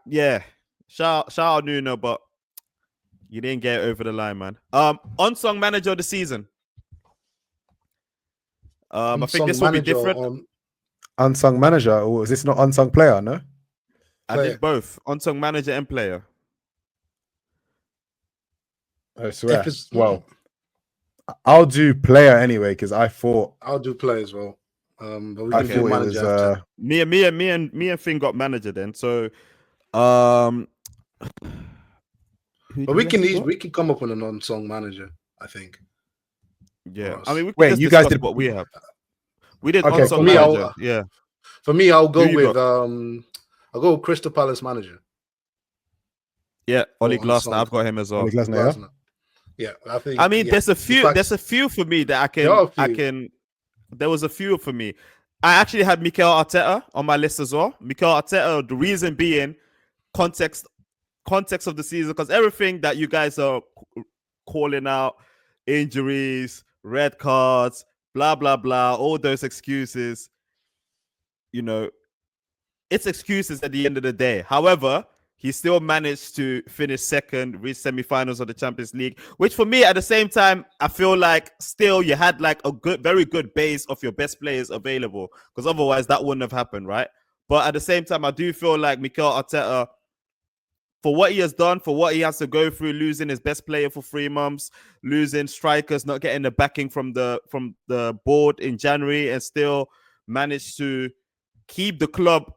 B: Shout out Nuno, but you didn't get it over the line, man. Unsung Manager of the season. I think this will be different.
A: Unsung manager, or is this not unsung player? No,
B: I did both unsung manager and player.
A: I swear. Well, I'll do player anyway because I thought
C: I'll do player as well. But we
A: I
C: can do
A: thought it
C: manager.
B: Was, me and Finn got manager then. So,
C: but we can come up with an unsung manager. I think.
B: Yeah, I mean,
A: wait, you guys did
B: what we have. We did
C: okay,
B: unsung manager.
C: For me, I'll go with I'll go with Crystal Palace manager.
B: Yeah, Ole Glasner. I've got him as well.
A: Ole Glasner,
C: yeah, I think.
B: I mean, there's a few. There's a few for me that I can. There was a few for me. I actually had Mikel Arteta on my list as well. Mikel Arteta. The reason being context of the season, because everything that you guys are calling out, injuries, red cards, blah blah blah, all those excuses, you know, it's excuses at the end of the day. However, he still managed to finish second, reach semi-finals of the Champions League, which for me at the same time, I feel like still you had like a very good base of your best players available, because otherwise that wouldn't have happened, right? But at the same time, I do feel like Mikel Arteta, for what he has done, for what he has to go through, losing his best player for 3 months, losing strikers, not getting the backing from the board in January, and still managed to keep the club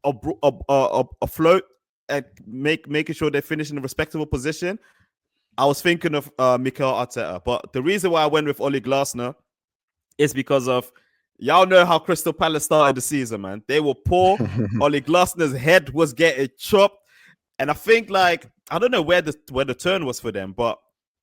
B: afloat and making sure they finish in a respectable position. I was thinking of Mikel Arteta, but the reason why I went with Ole Glasner is because of, y'all know how Crystal Palace started the season, man. They were poor. Ole Glasner's head was getting chopped. And I think, like, I don't know where the turn was for them, but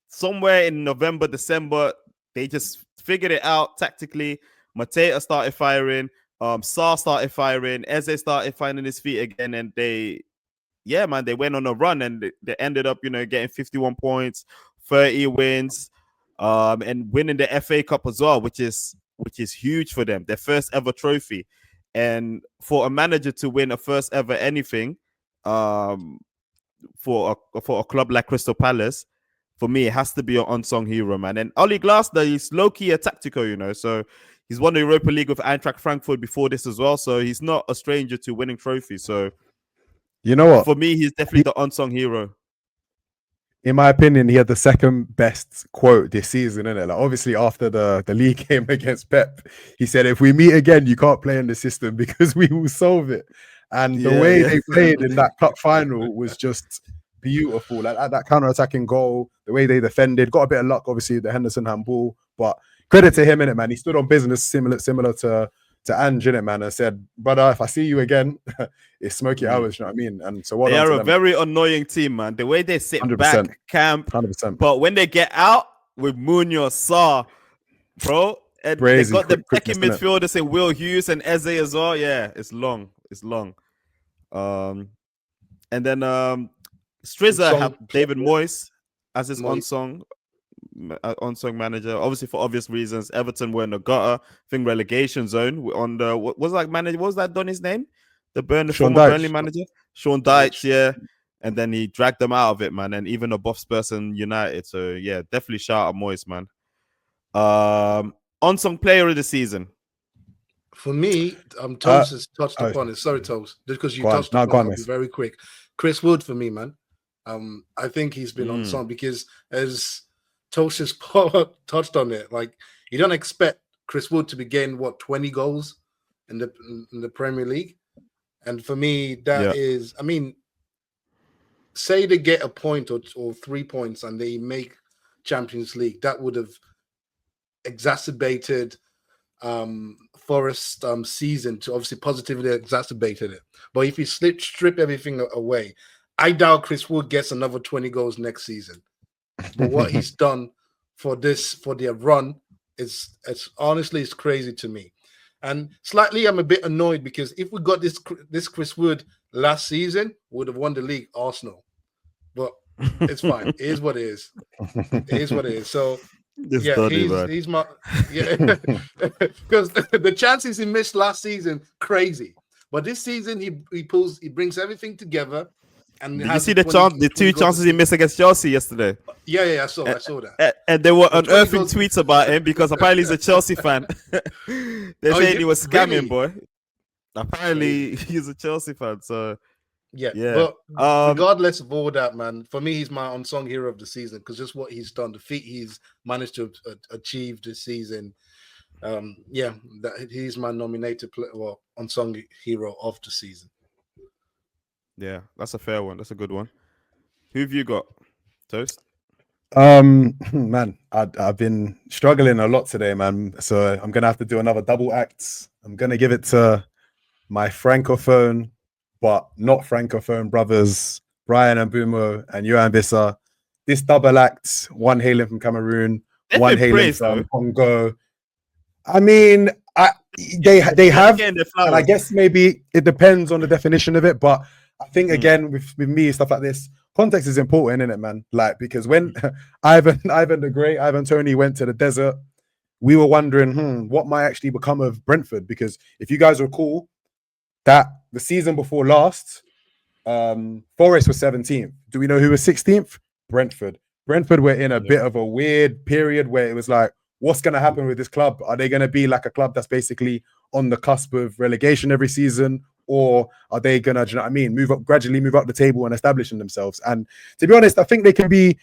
B: somewhere in November, December, they just figured it out tactically. Mateta started firing, Sarr started firing, Eze started finding his feet again, and they went on a run, and they ended up, you know, getting 51 points, 30 wins, and winning the FA Cup as well, which is huge for them, their first ever trophy. And for a manager to win a first ever anything, for a club like Crystal Palace, for me, it has to be an unsung hero, man. And Ole Glasner, he's low-key a tactical, you know, so he's won the Europa League with Eintracht Frankfurt before this as well, so he's not a stranger to winning trophies. So,
A: you know what?
B: For me, he's definitely the unsung hero.
A: In my opinion, he had the second best quote this season, innit? Like, obviously, after the league game against Pep, he said, if we meet again, you can't play in the system because we will solve it. And the way they played in that cup final was just beautiful. Like that counter-attacking goal, the way they defended, got a bit of luck, obviously, the Henderson handball. But credit to him, innit, man. He stood on business, similar to Ange, innit, man, and said, brother, if I see you again, it's smoky hours, you know what I mean? And so
B: they are a very annoying team, man. The way they sit
A: 100%,
B: back, camp,
A: 100%.
B: But when they get out with Munoz, Sarr, bro, and
A: Crazy,
B: they got the second midfielders in Will Hughes and Eze as well. Yeah, it's long. And then Strizza had David Moyes as his unsung manager, obviously for obvious reasons. Everton were in the gutter, I think relegation zone on the what was that manager? What was that Donny's name? The Burnley manager, Sean Dyche, yeah. And then he dragged them out of it, man, and even above Spurs and United. So yeah, definitely shout out Moyes, man. Unsung player of the season.
C: For me, Toast has touched upon it. Sorry, Toast. Just because you touched upon it, I'll be very quick. Chris Wood for me, man. I think he's been unsung because, as Toast has touched on it, like you don't expect Chris Wood to be getting 20 goals in the Premier League, and for me that is, I mean, say they get a point or 3 points and they make Champions League, that would have exacerbated Forest season, to obviously positively exacerbated it. But if you strip everything away, I doubt Chris Wood gets another 20 goals next season. But what he's done for their run it's honestly, it's crazy to me. And slightly I'm a bit annoyed because if we got this Chris Wood last season, we would have won the league, Arsenal. But it's fine. It is what it is. It is what it is. So he's my because the chances he missed last season, crazy. But this season he brings everything together. And
B: did you see the two chances he missed against Chelsea yesterday?
C: Yeah, I saw that.
B: And they were unearthing tweets about him because apparently he's a Chelsea fan. They're saying he was scamming, really? Boy. Apparently he's a Chelsea fan. So
C: yeah. But regardless of all that, man, for me he's my unsung hero of the season because just what he's done, the feat he's managed to achieve this season. He's my nominated unsung hero of the season.
B: Yeah, that's a fair one. That's a good one. Who have you got, Toast?
A: Man, I've been struggling a lot today, man. So I'm gonna have to do another double act. I'm gonna give it to my francophone, but not francophone brothers, Brian and Bumo and Johan Vissa. This double act, one hailing from Cameroon, one hailing from Congo. I mean, they have, and I guess maybe it depends on the definition of it, but I think again with me stuff like this, context is important, isn't it, man? Like because when Ivan the Great, Ivan Toney went to the desert, we were wondering, what might actually become of Brentford? Because if you guys recall, that the season before last, Forrest was 17th. Do we know who was 16th? Brentford. Brentford were in a bit of a weird period where it was like, what's going to happen with this club? Are they going to be like a club that's basically on the cusp of relegation every season? Or are they going to, do you know what I mean, gradually move up the table and establishing themselves? And to be honest, I think they can be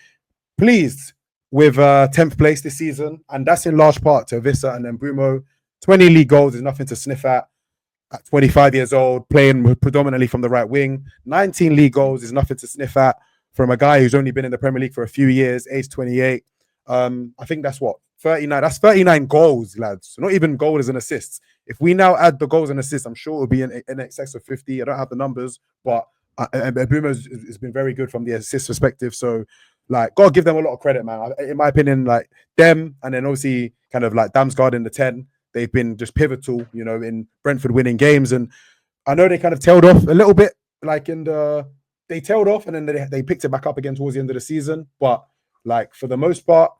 A: pleased with 10th place this season. And that's in large part to Vissa and then Bumo. 20 league goals is nothing to sniff at 25 years old, playing predominantly from the right wing. 19 league goals is nothing to sniff at from a guy who's only been in the Premier League for a few years, age 28. I think that's 39. That's 39 goals, lads. So not even goals and assists. If we now add the goals and assists, I'm sure it'll be in excess of 50. I don't have the numbers, but Boomer has been very good from the assist perspective. So, like, gotta give them a lot of credit, man. In my opinion, like them, and then obviously kind of like Damsgaard in the 10. They've been just pivotal, in Brentford winning games. And I know they kind of tailed off a little bit, like they tailed off, and then they picked it back up again towards the end of the season. But like for the most part,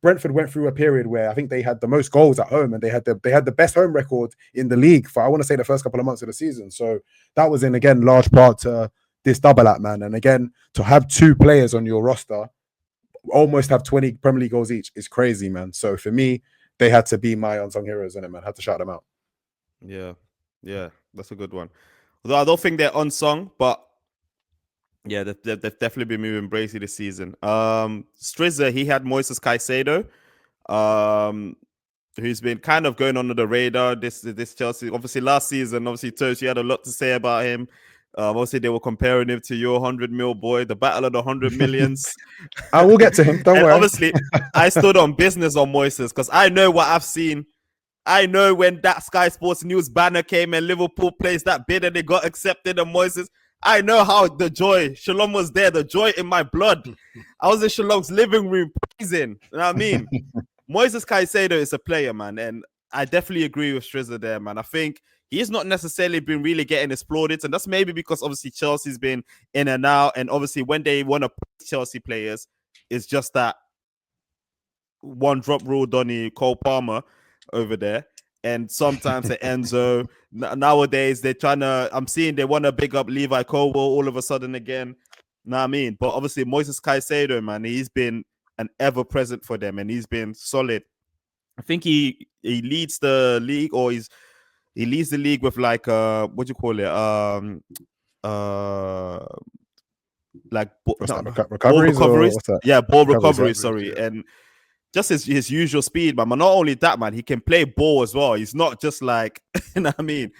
A: Brentford went through a period where I think they had the most goals at home, and they had the best home record in the league for, I want to say, the first couple of months of the season. So that was in, again, large part to this double act, man. And again, to have two players on your roster almost have 20 Premier League goals each is crazy, man. So for me, they had to be my unsung heroes, innit, man? Had to shout them out.
B: Yeah, that's a good one. Although I don't think they're unsung, but yeah, they've definitely been moving brazy this season. Strizza, he had Moises Caicedo, who's been kind of going under the radar. This Chelsea, obviously last season, Tosh, you had a lot to say about him. Obviously they were comparing him to your 100 mil boy, the battle of the 100 millions.
A: I will get to him. Don't worry.
B: Obviously, I stood on business on Moises because I know what I've seen. I know when that Sky Sports News banner came and Liverpool placed that bid and they got accepted on Moises. I know how the joy, Shalom was there, the joy in my blood. I was in Shalom's living room praising. You know what I mean? Moises Caicedo is a player, man. And I definitely agree with Strizza there, man. I think he's not necessarily been really getting exploited. And that's maybe because obviously Chelsea's been in and out. And obviously when they want to play Chelsea players, it's just that one drop rule, Donny Cole Palmer over there. And sometimes at Enzo. Nowadays, I'm seeing they want to big up Levi Colwell all of a sudden again. Know what I mean? But obviously, Moises Caicedo, man, he's been an ever-present for them, and he's been solid. I think he leads the league, or he leads the league with like, what do you call it? like
A: What's
B: no,
A: that?
B: ball
A: Recoveries or
B: recoveries.
A: what's that?
B: Yeah, ball
A: Recoveries,
B: recoveries. Sorry, and just his usual speed, man. But not only that, man, he can play ball as well. He's not just like, you know what I mean?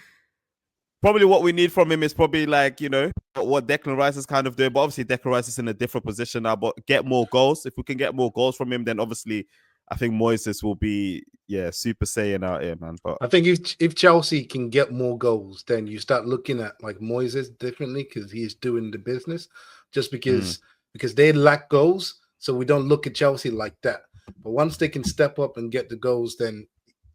B: Probably what we need from him is probably like, what Declan Rice is kind of doing. But obviously, Declan Rice is in a different position now. But get more goals. If we can get more goals from him, then obviously, I think Moises will be, Super Saiyan out here, man. But
C: I think if Chelsea can get more goals, then you start looking at like Moises differently because he's doing the business. Just because they lack goals, so we don't look at Chelsea like that. But once they can step up and get the goals, then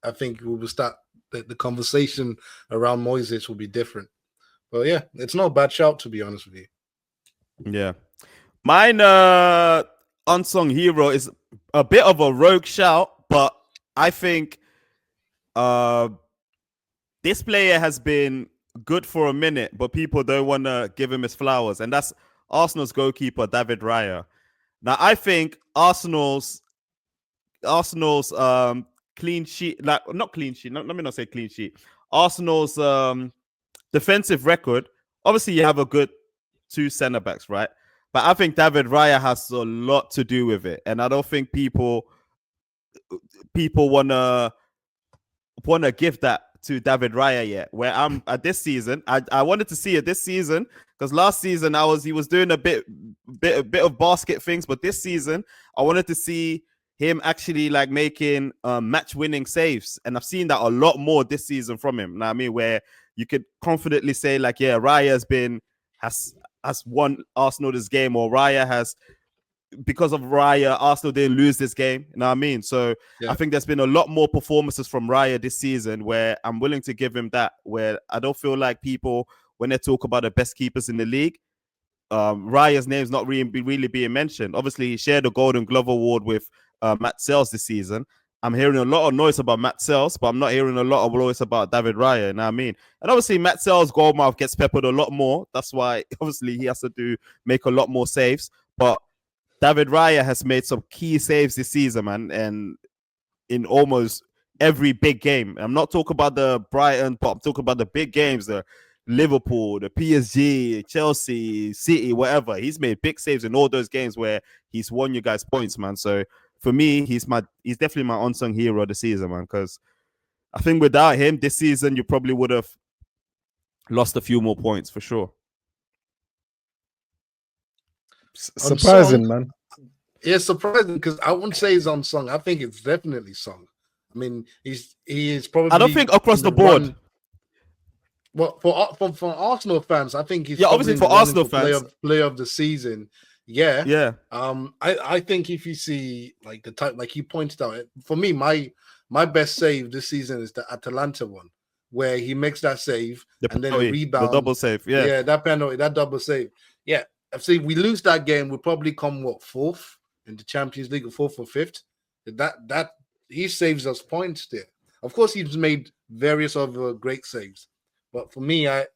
C: I think we will start the conversation around Moises will be different. But yeah, it's not a bad shout, to be honest with you.
B: Yeah. Mine unsung hero is a bit of a rogue shout, but I think this player has been good for a minute, but people don't want to give him his flowers, and that's Arsenal's goalkeeper David Raya. Now, I think Arsenal's clean sheet, like not clean sheet. Let me not say clean sheet. Arsenal's defensive record. Obviously, you have a good two centre backs, right? But I think David Raya has a lot to do with it, and I don't think people wanna give that to David Raya yet. Where I'm at this season, I wanted to see it this season because last season he was doing a bit of basket things, but this season I wanted to see him actually like making match-winning saves, and I've seen that a lot more this season from him. Now, I mean, where you could confidently say like, yeah, Raya has won Arsenal this game, or Raya has, because of Raya, Arsenal didn't lose this game. You know what I mean? So yeah. I think there's been a lot more performances from Raya this season where I'm willing to give him that, where I don't feel like people, when they talk about the best keepers in the league, Raya's name's not really being mentioned. Obviously, he shared a Golden Glove Award with Matt Sells this season. I'm hearing a lot of noise about Matt Sells, but I'm not hearing a lot of noise about David Raya. You know what I mean? And obviously, Matt Sells' goalmouth gets peppered a lot more. That's why, obviously, he has to make a lot more saves. But David Raya has made some key saves this season, man, and in almost every big game. I'm not talking about the Brighton, but I'm talking about the big games, the Liverpool, the PSG, Chelsea, City, whatever. He's made big saves in all those games where he's won you guys points, man. So for me, he's definitely my unsung hero of the season, man, because I think without him this season, you probably would have lost a few more points for sure.
A: Surprising, man.
C: Yeah, surprising because I wouldn't say he's unsung. I think it's definitely sung. I mean, he is probably.
B: I don't think across the board.
C: Well, for Arsenal fans, I think he's
B: obviously for Arsenal fans,
C: player of the season. Yeah,
B: yeah.
C: I think if you see like the type, like you pointed out, for me, my best save this season is the Atalanta one, where he makes that save and then the rebound,
B: the double save. Yeah,
C: that penalty, that double save. Yeah. See, we lose that game, we'll probably come fourth in the Champions League, or fourth or fifth. That he saves us points there. Of course, he's made various other great saves, but for me, I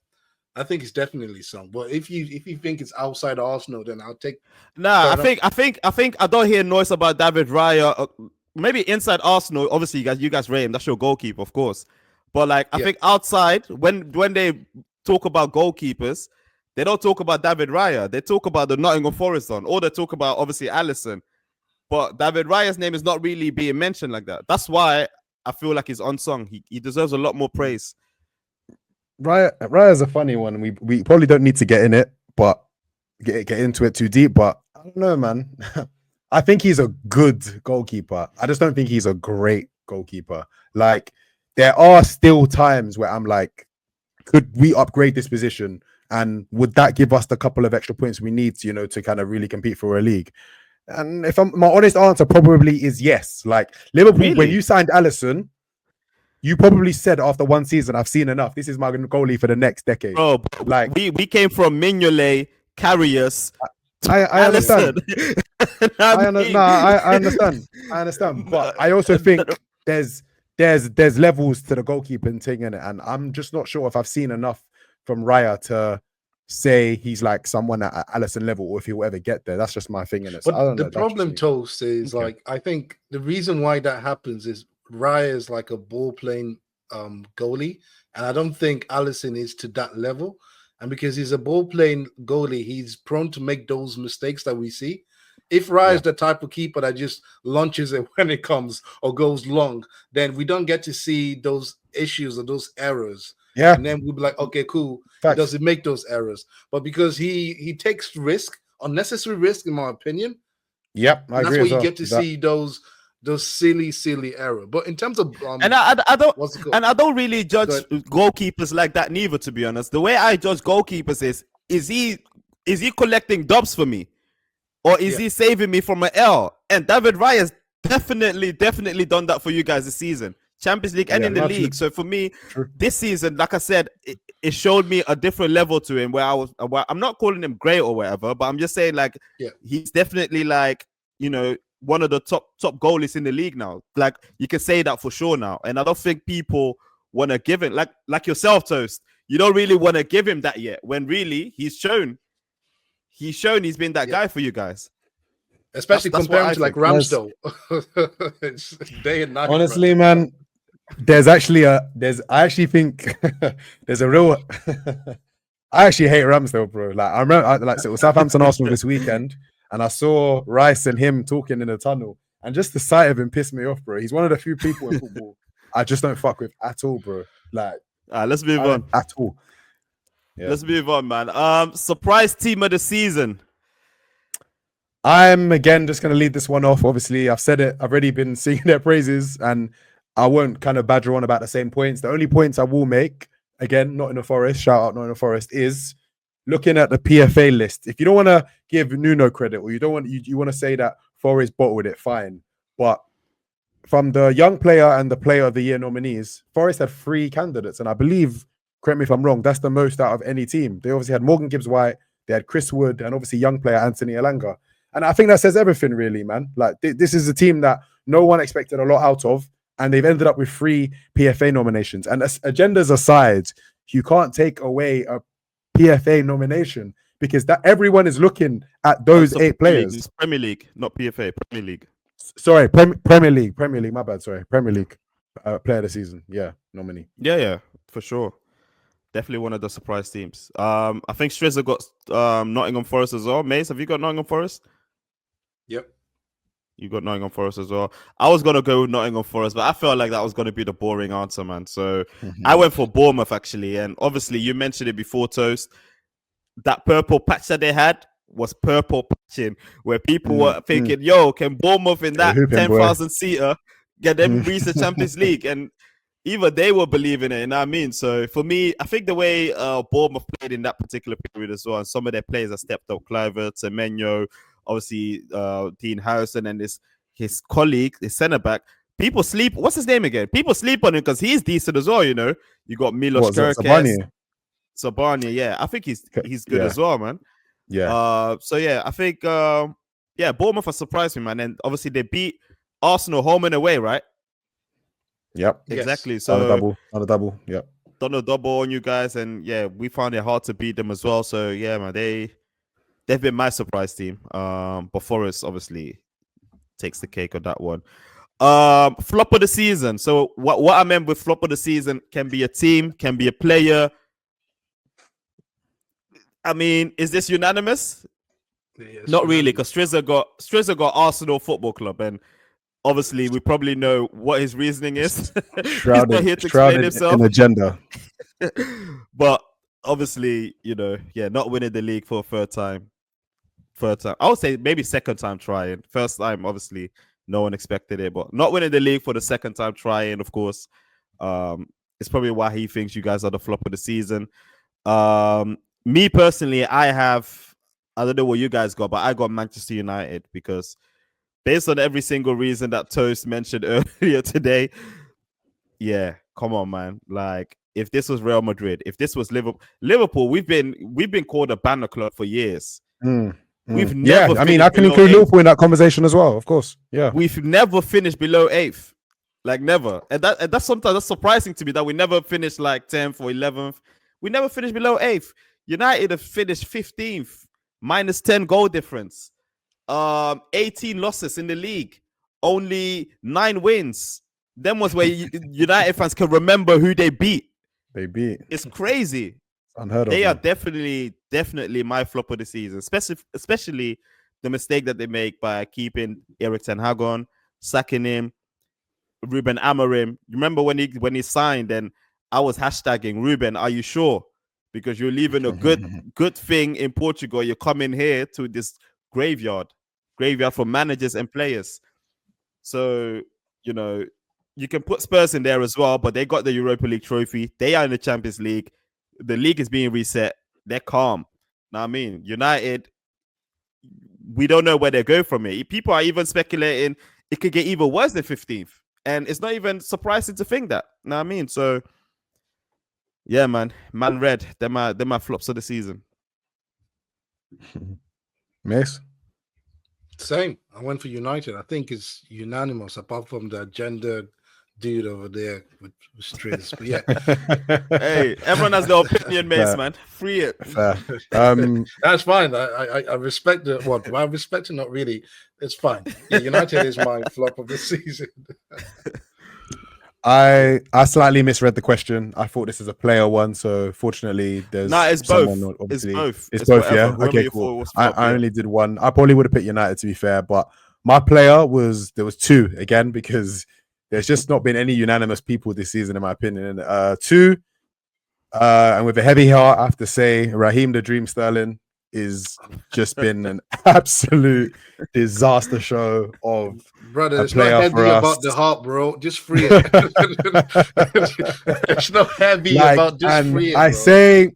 C: think it's definitely some. But if you think it's outside Arsenal, then I'll take.
B: Nah, I think I don't hear noise about David Raya. Maybe inside Arsenal, obviously, you guys rate him. That's your goalkeeper, of course. But like, I think outside, when they talk about goalkeepers, they don't talk about David Raya. They talk about the Nottingham Forrest on, or they talk about obviously Alisson. But David Raya's name is not really being mentioned like that. That's why I feel like he's unsung. He deserves a lot more praise.
A: Raya's a funny one. We probably don't need to get in it, but get into it too deep. But I don't know, man. I think he's a good goalkeeper. I just don't think he's a great goalkeeper. Like, there are still times where I'm like, could we upgrade this position? And would that give us the couple of extra points we need to, to kind of really compete for a league? And my honest answer probably is yes. Like, Liverpool, really? When you signed Alisson, you probably said after one season, I've seen enough. This is my goalie for the next decade.
B: Bro, like, we came from Mignolet, Karius.
A: I understand. I understand. But I also think there's levels to the goalkeeping thing in it, and I'm just not sure if I've seen enough from Raya to say he's like someone at Alisson level, or if he'll ever get there. That's just my thing in it. So
C: but the problem, Toast, is like, I think the reason why that happens is Raya is like a ball playing goalie, and I don't think Alisson is to that level. And because he's a ball-playing goalie, he's prone to make those mistakes that we see. If Raya is the type of keeper that just launches it when it comes or goes long, then we don't get to see those issues or those errors.
A: Yeah.
C: And then we'll be like, okay, cool.
A: Facts.
C: He doesn't make those errors. But because he takes risk, unnecessary risk, in my opinion.
A: Yep, I agree.
C: That's where you get to see those silly error. But in terms of
B: and I don't really judge goalkeepers like that neither, to be honest. The way I judge goalkeepers is he collecting dubs for me, or is he saving me from an L? And David Raya has definitely done that for you guys this season, Champions League and in the league. So for me, this season, like I said, it showed me a different level to him where I'm not calling him great or whatever, but I'm just saying like he's definitely like, you know, one of the top goalies in the league now. Like you can say that for sure now. And I don't think people want to give it like yourself, Toast. You don't really want to give him that yet, when really he's shown he's been that guy for you guys.
C: Especially comparing to like Ramsdale. It's day and night.
A: Honestly, man, I actually think there's a real I actually hate Ramsdale, bro. Like I remember it was Southampton Arsenal this weekend. And I saw Rice and him talking in the tunnel, and just the sight of him pissed me off, bro. He's one of the few people in football I just don't fuck with at all, bro. Like,
B: let's move on.
A: At all. Yeah.
B: Let's move on, man. Surprise team of the season.
A: I'm again just gonna lead this one off. Obviously, I've said it. I've already been singing their praises, and I won't kind of badger on about the same points. The only points I will make, again, Nottingham Forrest, shout out Nottingham Forrest, is looking at the PFA list. If you don't want to give Nuno credit, or you don't want you want to say that Forrest bottled it, fine. But from the young player and the player of the year nominees, Forrest had 3 candidates, and I believe, correct me if I'm wrong, that's the most out of any team. They obviously had Morgan Gibbs-White, they had Chris Wood, and obviously young player Anthony Elanga. And I think that says everything, really, man. Like this is a team that no one expected a lot out of, and they've ended up with 3 PFA nominations. And agendas aside, you can't take away a PFA nomination, because that everyone is looking at those 8 players.
B: It's Premier League, not PFA. Premier League.
A: Sorry, Premier League. My bad. Sorry, Premier League player of the season. Yeah, nominee.
B: Yeah, for sure. Definitely one of the surprise teams. I think Strizza got Nottingham Forest as well. Mace, have you got Nottingham Forest?
C: Yep.
B: You got Nottingham Forest as well. I was gonna go with Nottingham Forest, but I felt like that was gonna be the boring answer, man. So I went for Bournemouth actually, and obviously you mentioned it before, Toast. That purple patch that they had was purple patching, where people were thinking, "Yo, can Bournemouth in that 10,000 seater get them reach the Champions League?" And even they were believing it. You know what I mean? So for me, I think the way Bournemouth played in that particular period as well, and some of their players have stepped up, Clivert, Semenyo, obviously Dean Harrison, and his colleague, his centre back. People sleep. What's his name again? People sleep on him because he's decent as well. You know, you got Milos Kerkez, Sabania. Yeah, I think he's good as well, man.
A: Yeah.
B: So yeah, I think Bournemouth has surprised me, man. And obviously they beat Arsenal home and away, right?
A: Yep.
B: Exactly.
A: Yes.
B: So
A: on a double. Yep.
B: Done a double on you guys, and yeah, we found it hard to beat them as well. So yeah, man, they've been my surprise team. But Forest obviously takes the cake on that one. Flop of the season. So what I meant with flop of the season can be a team, can be a player. I mean, is this unanimous?
C: Yeah,
B: not really, because Strizza got Arsenal Football Club, and obviously we probably know what his reasoning is. He's not here to explain himself.
A: In agenda.
B: But obviously, you know, not winning the league for a third time. I would say maybe second time trying. First time, obviously, no one expected it, but not winning the league for the second time trying, of course. It's probably why he thinks you guys are the flop of the season. Me personally, I don't know what you guys got, but I got Manchester United, because based on every single reason that Toast mentioned earlier today, yeah, come on, man. Like, if this was Real Madrid, if this was Liverpool, we've been called a banner club for years. We've never.
A: I mean, I can include Liverpool in that conversation as well, of course. Yeah,
B: we've never finished below 8th, like never, and that's sometimes that's surprising to me that we never finished like 10th or 11th. We never finished below 8th. United have finished 15th, minus 10 goal difference. 18 losses in the league, only 9 wins. Them was where United fans can remember who they beat.
A: They beat.
B: It's crazy.
A: Unheard of.
B: They are
A: Man.
B: definitely my flop of the season, especially the mistake that they make by keeping Erik ten Hag on, sacking him, Ruben Amorim. You remember when he signed, and I was hashtagging Ruben, are you sure? Because you're leaving a good thing in Portugal. You're coming here to this graveyard for managers and players. So, you know, you can put Spurs in there as well, but they got the Europa League trophy. They are in the Champions League. The league is being reset. They're calm. Now, I mean, United, we don't know where they go from here. People are even speculating it could get even worse than 15th. And it's not even surprising to think that. Know what I mean? So, yeah, man red. They're my flops of the season.
A: Mace?
C: Same. I went for United. I think it's unanimous, apart from the gender dude over there with Strizza. But yeah.
B: Hey, everyone has their opinion, Mace, man. Free it.
A: Fair.
C: That's fine. I respect it. Well, I respect it, not really. It's fine. Yeah, United is my flop of the season.
A: I slightly misread the question. I thought this is a player one, so fortunately there's
B: it's both. It's both.
A: It's both, yeah. Okay, cool. I only did one. I probably would have picked United, to be fair, but my player was two again, because there's just not been any unanimous people this season, in my opinion. Two, and with a heavy heart, I have to say, Raheem the Dream Sterling is just been an absolute disaster show of
C: brother. It's not heavy about the heart, bro. Just free it. It's not heavy about just free it.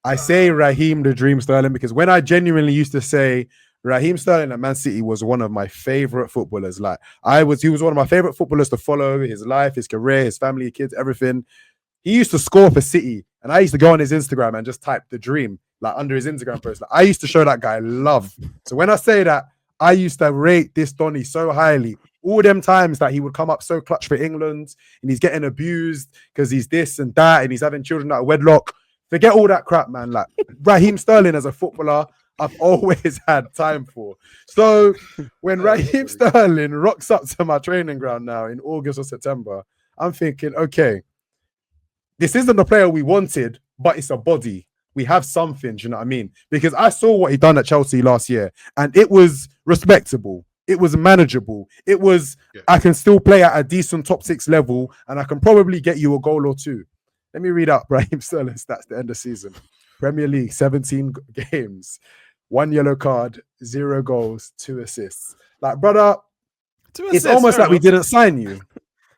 A: I say Raheem the Dream Sterling because when I genuinely used to say Raheem Sterling at Man City was one of my favorite footballers. Like he was one of my favorite footballers to follow, his life, his career, his family, kids, everything. He used to score for City, and I used to go on his Instagram and just type the dream, like under his Instagram post. Like, I used to show that guy love. So when I say that, I used to rate this Donny so highly. All them times that he would come up so clutch for England, and he's getting abused because he's this and that, and he's having children out of wedlock. Forget all that crap, man. Like Raheem Sterling as a footballer, I've always had time for. So when Raheem Sterling rocks up to my training ground now in August or September, I'm thinking, okay, this isn't the player we wanted, but it's a body. We have something, do you know what I mean? Because I saw what he done at Chelsea last year, and it was respectable. It was manageable. It was, I can still play at a decent top 6 level, and I can probably get you a goal or two. Let me read out Raheem Sterling's stats the end of season. Premier League, 17 games, 1 yellow card, 0 goals, 2 assists. Like, brother, it's almost like we didn't sign you.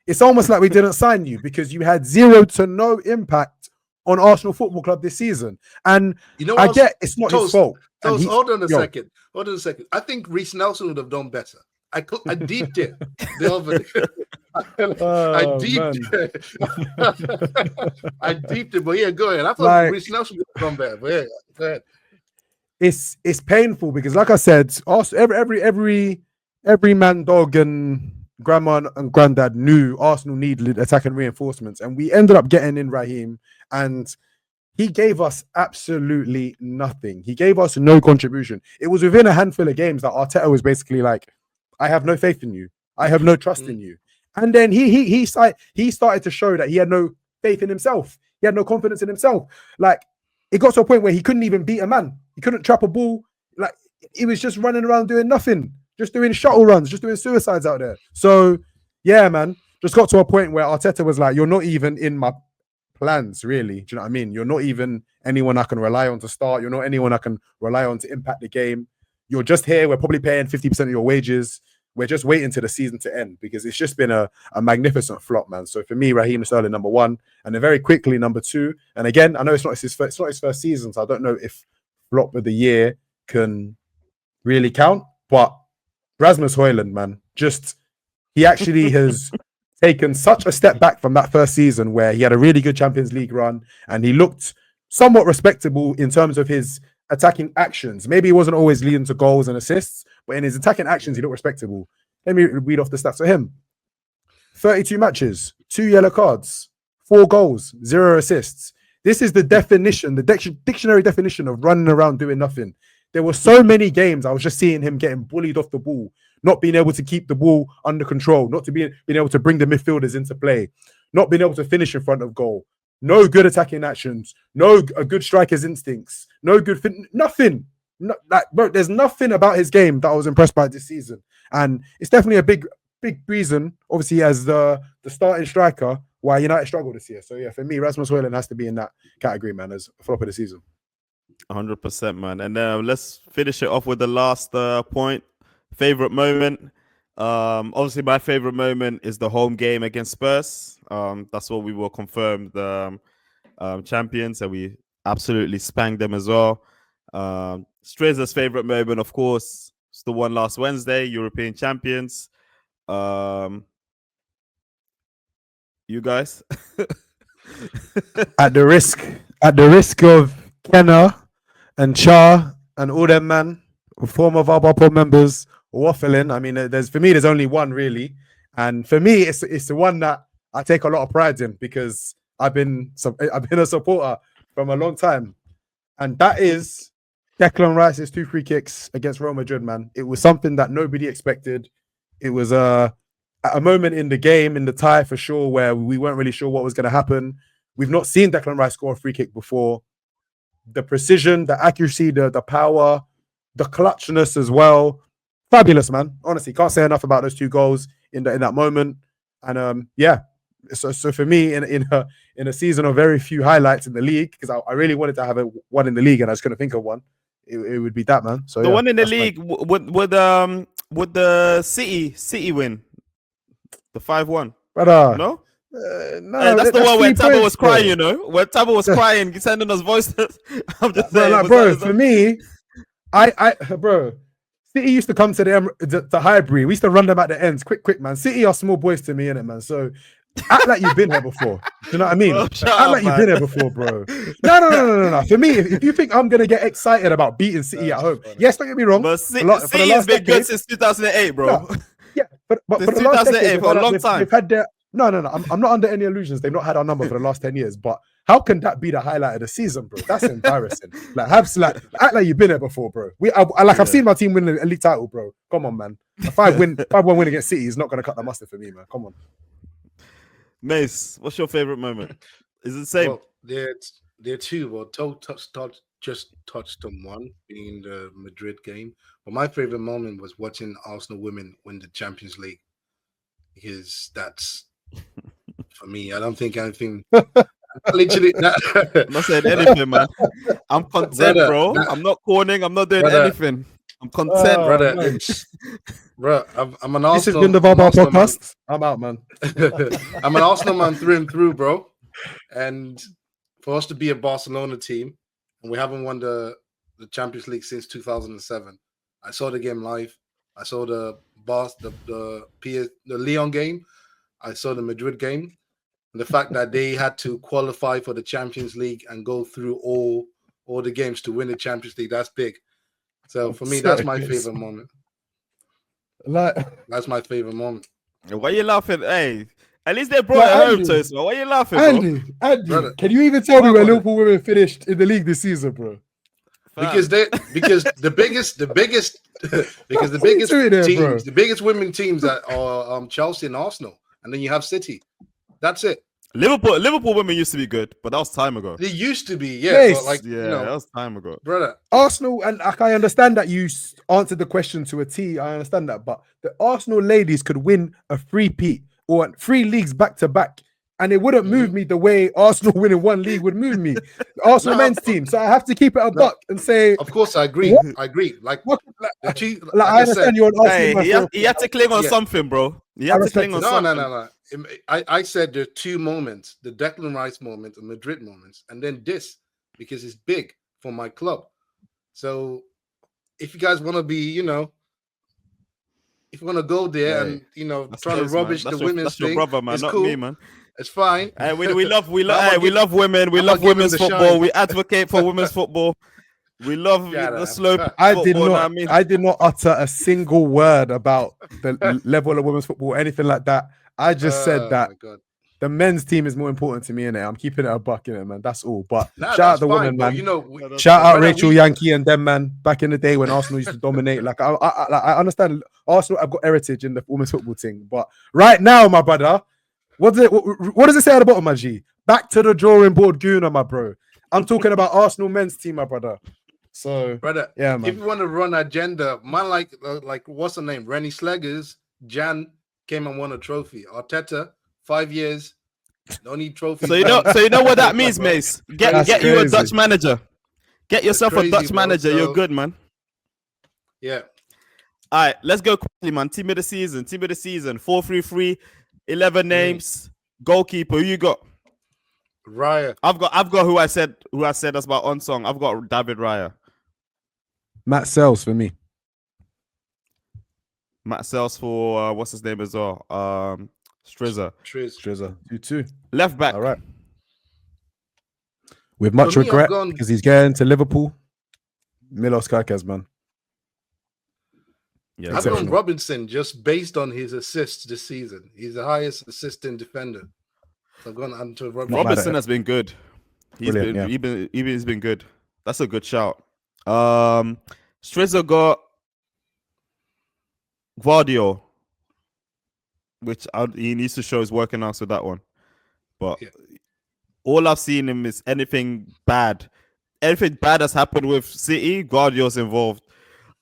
A: It's almost like we didn't sign you because you had 0 to no impact on Arsenal Football Club this season. And
C: you know,
A: I get it's not his fault.
C: Hold on a second. I think Reece Nelson would have done better. I deeped it the other day. I deeped it, but yeah, go ahead. I thought Reece Nelson would have done better, but yeah, go ahead.
A: It's painful because, like I said, every man, dog, and grandma and granddad knew Arsenal needed attacking reinforcements, and we ended up getting in Raheem, and he gave us absolutely nothing. He gave us no contribution. It was within a handful of games that Arteta was basically like, I have no faith in you. I have no trust in you. And then he started to show that he had no faith in himself. He had no confidence in himself. Like, it got to a point where he couldn't even beat a man. He couldn't trap a ball. Like, he was just running around doing nothing. Just doing shuttle runs, just doing suicides out there. So, yeah, man, just got to a point where Arteta was like, you're not even in my plans, really. Do you know what I mean? You're not even anyone I can rely on to start. You're not anyone I can rely on to impact the game. You're just here. We're probably paying 50% of your wages. We're just waiting to the season to end because it's just been a magnificent flop, man. So for me, Raheem Sterling, number 1, and then very quickly, number 2. And again, I know it's not his first season, so I don't know if flop of the year can really count, but Rasmus Højlund, man, he actually has taken such a step back from that first season where he had a really good Champions League run and he looked somewhat respectable in terms of his attacking actions. Maybe he wasn't always leading to goals and assists, but in his attacking actions, he looked respectable. Let me read off the stats for him. 32 matches, 2 yellow cards, 4 goals, 0 assists. This is the definition, the dictionary definition of running around doing nothing. There were so many games I was just seeing him getting bullied off the ball, not being able to keep the ball under control, not being able to bring the midfielders into play, not being able to finish in front of goal. no good attacking actions, no a good striker's instincts, no good nothing. No, bro, there's nothing about his game that I was impressed by this season, and it's definitely a big reason, obviously, as the starting striker, why United struggled this year. So yeah, for me, Rasmus Højlund has to be in that category, man, as flop of the season.
B: 100%, man. And let's finish it off with the last point. Favorite moment. Obviously, my favorite moment is the home game against Spurs. That's what we were confirmed champions, and we absolutely spanked them as well. Strizza's favorite moment, of course, is the one last Wednesday, European champions. You guys?
A: At the risk of Kenna and Char and all them, man, former VARBAR members waffling. I mean, there's only one really, and for me, it's the one that I take a lot of pride in, because I've been a supporter from a long time, and that is Declan Rice's 2 free kicks against Real Madrid, man. It was something that nobody expected. It was a moment in the game, in the tie for sure, where we weren't really sure what was going to happen. We've not seen Declan Rice score a free kick before. The precision, the accuracy, the power, the clutchness as well. Fabulous, man. Honestly, can't say enough about those 2 goals in that moment. And yeah, so for me, in a season of very few highlights in the league, because I really wanted to have one in the league and I just couldn't think of one, it would be that, man. So
B: the one in the league would the City win the 5-1.
A: Brother,
B: no.
A: No,
B: that's the one where Tabo was crying,
A: bro.
B: you know, where Tabo was crying, sending us voices. I'm just
A: bro,
B: saying,
A: like, bro, for me, bro, City used to come to the Highbury. We used to run them at the ends, quick, man. City are small boys to me, innit, man? So act like you've been here before. Do you know what I mean?
B: Bro,
A: act like you've been here before, bro. No. For me, if you think I'm gonna get excited about beating City at home, yes, don't get me wrong.
B: But City has been good since 2008, bro.
A: No, yeah, but for the last
B: 2008 for a long time.
A: They've had their no. I'm not under any illusions. They've not had our number for the last 10 years. But how can that be the highlight of the season, bro? That's embarrassing. Act like you've been here before, bro. I've seen my team win the league title, bro. Come on, man. A 5-1 win against City is not going to cut the mustard for me, man. Come on.
B: Mace, what's your favorite moment? Is it the same?
C: Well, there are 2. Well, just touched on one, being the Madrid game. But my favorite moment was watching Arsenal women win the Champions League, because that's, for me, I don't think anything. Literally,
B: I'm not saying anything, man. I'm content, bro. I'm not corning. I'm not doing anything. I'm content,
C: brother. Bro, I'm an Arsenal.
A: This has been the Varbarpodcast. I'm out, man.
C: I'm an Arsenal man through and through, bro. And for us to be a Barcelona team, and we haven't won the Champions League since 2007. I saw the game live. I saw the Lyon game. I saw the Madrid game. And the fact that they had to qualify for the Champions League and go through all the games to win the Champions League, that's big. So for me, that's my favorite moment. That's my favorite moment.
B: Why are you laughing? Hey, at least they brought it home to us, man. Why are you laughing, bro?
A: Andy, can you even tell me where Liverpool women finished in the league this season, bro?
C: Because the biggest women teams that are Chelsea and Arsenal, and then you have City. That's it.
B: Liverpool women used to be good, but that was time ago.
C: They used to be, yeah.
A: Yes.
C: But
B: that was time ago,
C: brother.
A: Arsenal, and I understand that you answered the question to a T. I understand that, but the Arsenal ladies could win a 3-peat or 3 leagues back to back, and it wouldn't move me the way Arsenal winning 1 league would move me. The Arsenal men's team, so I have to keep it a buck and say,
C: of course, I agree. I agree. I
A: understand you're an Arsenal.
B: Hey, he had to cling on something, bro. He had to cling on something.
C: No. I said there are 2 moments: the Declan Rice moment, the Madrid moments, and then this, because it's big for my club. So if you guys want to be, if you want to go there and try to rubbish the women's thing,
B: your brother, man,
C: it's
B: not
C: cool.
B: me, man.
C: It's fine.
B: Hey, we love women. We love women's football.
C: Shine.
B: We advocate for women's football. We love the slope.
A: I did not utter a single word about the level of women's football or anything like that. I just said that the men's team is more important to me, innit? I'm keeping it a buck, innit, man. That's all. But shout out the women, man. Shout out Rachel Yankee and them, man. Back in the day when Arsenal used to dominate. I understand Arsenal have got heritage in the women's football thing. But right now, my brother, what does it say at the bottom, my G? back to the drawing board, Guna, my bro. I'm talking about Arsenal men's team, my brother. So,
C: brother,
A: yeah,
C: if
A: man.
C: you want to run agenda, man, like what's the name? Rennie Sleggers, Jan came and won a trophy. Arteta, 5 years, no need trophies.
B: So you know what that means, Mace. Get you a Dutch manager. Get yourself a Dutch manager. You're good, man.
C: Yeah.
B: All right, let's go quickly, man. Team of the season. 4-3-3, 11 names. Goalkeeper, who you got?
C: Raya.
B: I've got who I said that's about Unsung. I've got David Raya.
A: Matt Sells for me.
B: Matt Sells for what's his name as well? Strizza.
A: 2-2.
B: Left back.
A: All right. With much
C: For me,
A: regret because he's going to Liverpool. Milos Kerkez, man.
B: Yeah,
C: I've gone Robinson just based on his assists this season. He's the highest assisting defender. So I've gone onto Robinson.
B: Robinson has been good. He's been good. That's a good shout. Strizza got Guardiola, which he needs to show his working out with that one. But all I've seen him is anything bad. Anything bad has happened with City, Guardiola's involved.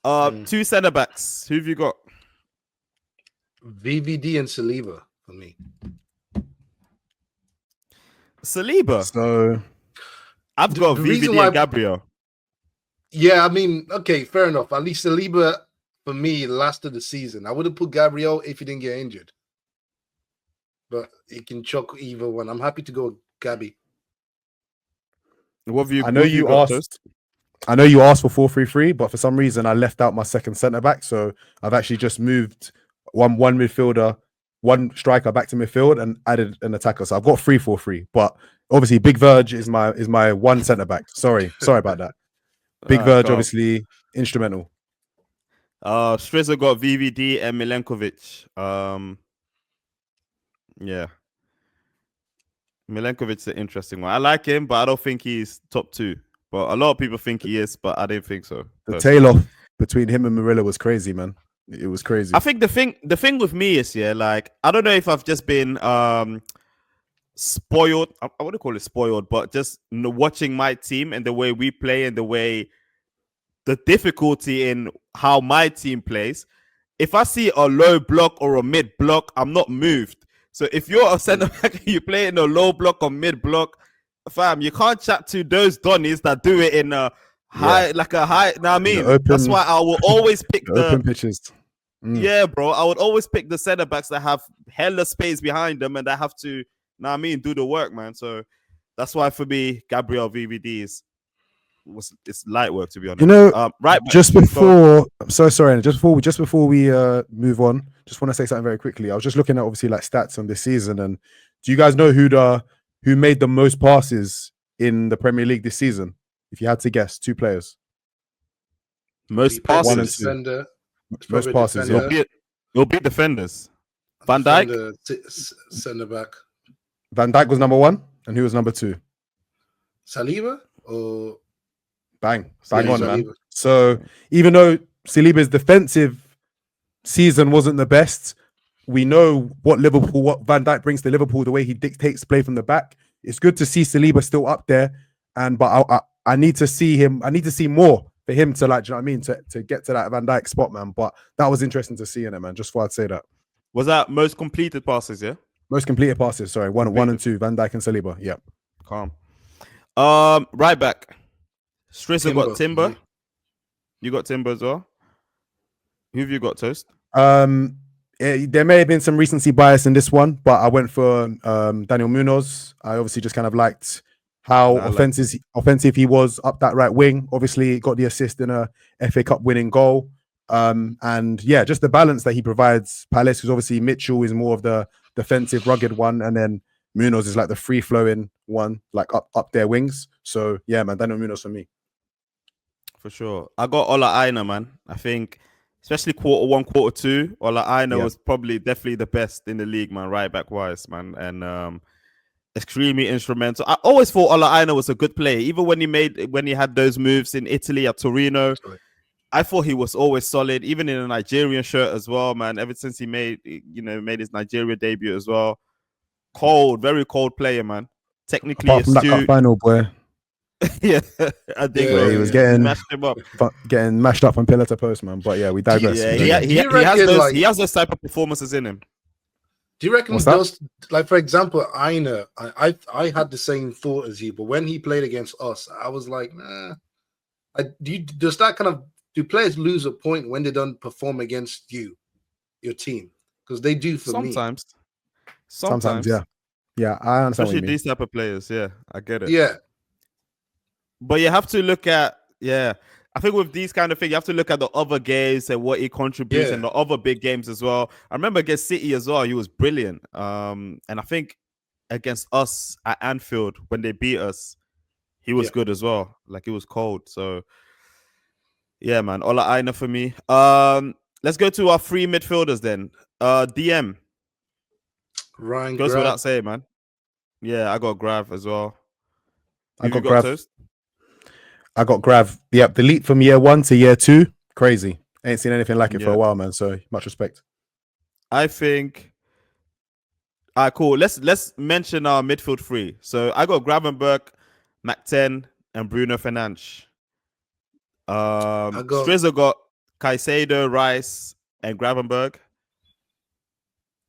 B: 2 centre backs. Who have you got?
C: VVD and Saliba for me.
B: Saliba.
A: So
B: I've got VVD and Gabriel.
C: Yeah, I mean, okay, fair enough. At least Saliba for me lasted the season. I would have put Gabriel if he didn't get injured, but he can chuck either one. I'm happy to go with Gabby.
B: What have you?
A: I know you asked. I know you asked for 4-3-3, but for some reason I left out my second centre back, so I've actually just moved one midfielder, one striker back to midfield, and added an attacker. So I've got 3-4-3. But obviously, Big Verge is my one centre back. Sorry about that. Big Verge, obviously instrumental.
B: Strizza got VVD and Milenkovic. Yeah. Milenkovic is an interesting one. I like him, but I don't think he's top 2. But a lot of people think he is, but I didn't think so.
A: The tail off between him and Marilla was crazy, man. It was crazy.
B: I think the thing with me is, like, I don't know if I've just been spoiled. I wouldn't call it spoiled, but just watching my team and the way we play and the difficulty in how my team plays. If I see a low block or a mid block, I'm not moved. So if you're a centre back and you play in a low block or mid block, fam, you can't chat to those Donnies that do it in a high, like a high. Know what I mean? That's why I will always pick the
A: open pitches.
B: Yeah, bro. I would always pick the centre backs that have hella space behind them and that have to, know what I mean, do the work, man. So that's why for me, Gabriel VVD it's light work, to be honest.
A: You know,
B: right.
A: Just before, I'm so sorry. Just before we move on, just want to say something very quickly. I was just looking at obviously like stats on this season, and do you guys know who made the most passes in the Premier League this season? If you had to guess, 2 players.
B: Most passes.
A: 1 and 2.
C: Defender,
A: most passes.
B: It'll be defenders. Van Dijk,
C: centre back.
A: Van Dijk was number 1, and who was number 2?
C: Saliba or
A: bang on,
C: Saliba.
A: man. So even though Saliba's defensive season wasn't the best, we know what Van Dijk brings to Liverpool, the way he dictates play from the back. It's good to see Saliba still up there, but I need to see him. I need to see more for him to, like, do you know what I mean, to get to that Van Dijk spot, man. But that was interesting to see in it, man. Just thought I'd say that.
B: Was that most completed passes? Yeah,
A: most completed passes. Sorry, one and 2. Van Dijk and Saliba. Yeah,
B: calm. Right back. Strizza got Timber. You got Timber as well. Who have you got, Toast?
A: There may have been some recency bias in this one, but I went for Daniel Munoz. I obviously just kind of liked how offensive he was up that right wing. Obviously, got the assist in a FA Cup winning goal. And yeah, just the balance that he provides. Palace, because obviously Mitchell is more of the defensive, rugged one, and then Munoz is like the free-flowing one, like up their wings. So yeah, man, Daniel Munoz for me.
B: For sure. I got Ola Aina, man. I think, especially quarter 1, quarter 2, Ola Aina was definitely the best in the league, man, right back wise, man. And extremely instrumental. I always thought Ola Aina was a good player, even when he had those moves in Italy at Torino. I thought he was always solid, even in a Nigerian shirt as well, man. Ever since he made his Nigeria debut as well. Very cold player, man. technically
A: Apart from that cup
B: astute.
A: final, boy,
B: Yeah, I think
A: where he was
B: mashed him up.
A: getting mashed up from pillar to post, man. But yeah, we digress.
B: Yeah,
C: Do you
B: he has
C: reckon,
B: those.
C: like-
B: He has those type of performances in him.
C: Do you reckon
A: What's that?
C: those, like, for example, Aina, I had the same thought as you, but when he played against us, I was like, nah. Does that kind of, do players lose a point when they don't perform against you, your team? Because they do for me.
A: Sometimes, yeah. Yeah, I understand
B: Especially
A: what you mean.
B: these type of players. Yeah, I get it.
C: Yeah.
B: But you have to look at, I think with these kind of things, you have to look at the other games and what he contributes and the other big games as well. I remember against City as well, he was brilliant. And I think against us at Anfield, when they beat us, he was good as well. Like, he was cold. So, yeah, man. Ola Aina for me. Let's go to our three midfielders then. DM.
C: Ryan
B: Goes
C: Grab.
B: without saying, man. Yeah, I got Grav as well.
A: I
B: Who
A: got
B: you
A: Grav.
B: Toast?
A: I got Grav. Yep, the leap from year 1 to year 2, crazy. Ain't seen anything like it for a while, man. So much respect.
B: I think. All right, cool. Let's mention our midfield three. So I got Gravenberg, McTen, and Bruno Fernandes. Strizza got Caicedo, Rice, and Gravenberg.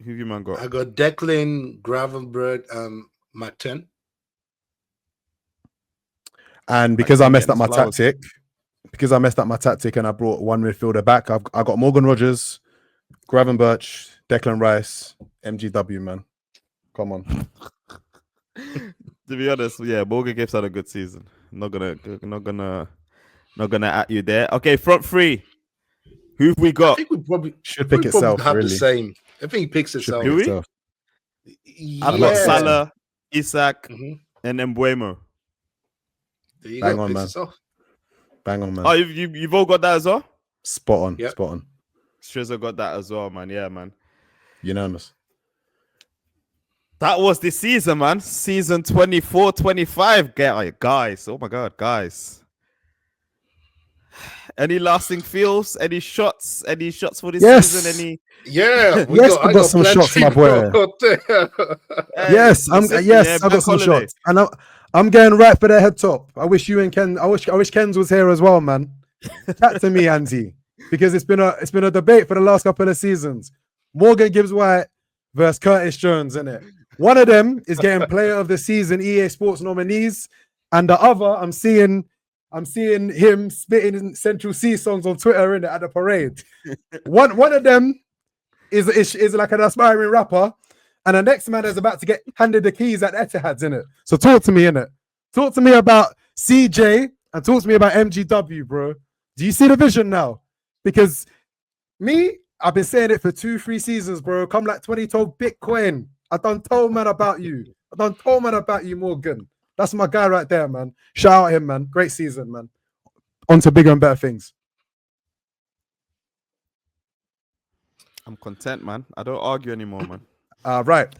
B: Who you man got?
C: I got Declan, Gravenberg, McTen.
A: And because I messed up my tactic, and I brought one midfielder back, I got Morgan Rogers, Gravenberch, Declan Rice, MGW, man. Come on.
B: To be honest, yeah, Morgan Gibbs had a good season. Not gonna at you there. Okay, front three. Who've we got?
C: I think we probably
A: should pick itself.
C: Have
A: really.
C: the same. I think it picks itself.
B: Do we? I've got Salah, Isak, and Mbuemo.
C: There you
A: Bang
C: go.
A: on, man. Bang on, man.
B: Oh, you've all got that as well?
A: Spot on.
C: Yep.
A: Spot on.
B: Strizza got that as well, man. Yeah, man.
A: Unanimous.
B: That was the season, man. Season 24-25, guys. Oh my God, guys. Any lasting feels? Any shots? Any shots for this season?
C: We
A: got some shots, my boy. Yes, I got some shots, and I'm getting right for the head top. I wish you and Ken. I wish Ken's was here as well, man. Chat to me, Andy, because it's been a debate for the last couple of seasons. Morgan Gibbs White versus Curtis Jones, isn't it? One of them is getting Player of the Season EA Sports nominees, and the other, I'm seeing him spitting in Central C songs on Twitter in at the parade. One of them is like an aspiring rapper, and the next man is about to get handed the keys at Etihad's, innit? So talk to me, innit? Talk to me about CJ and talk to me about MGW, bro. Do you see the vision now? Because I've been saying it for 2-3 seasons, bro. Come like 2012 Bitcoin. I done told man about you. Morgan. That's my guy right there, man. Shout out him, man. Great season, man. On to bigger and better things.
B: I'm content, man. I don't argue anymore, man.
A: Right.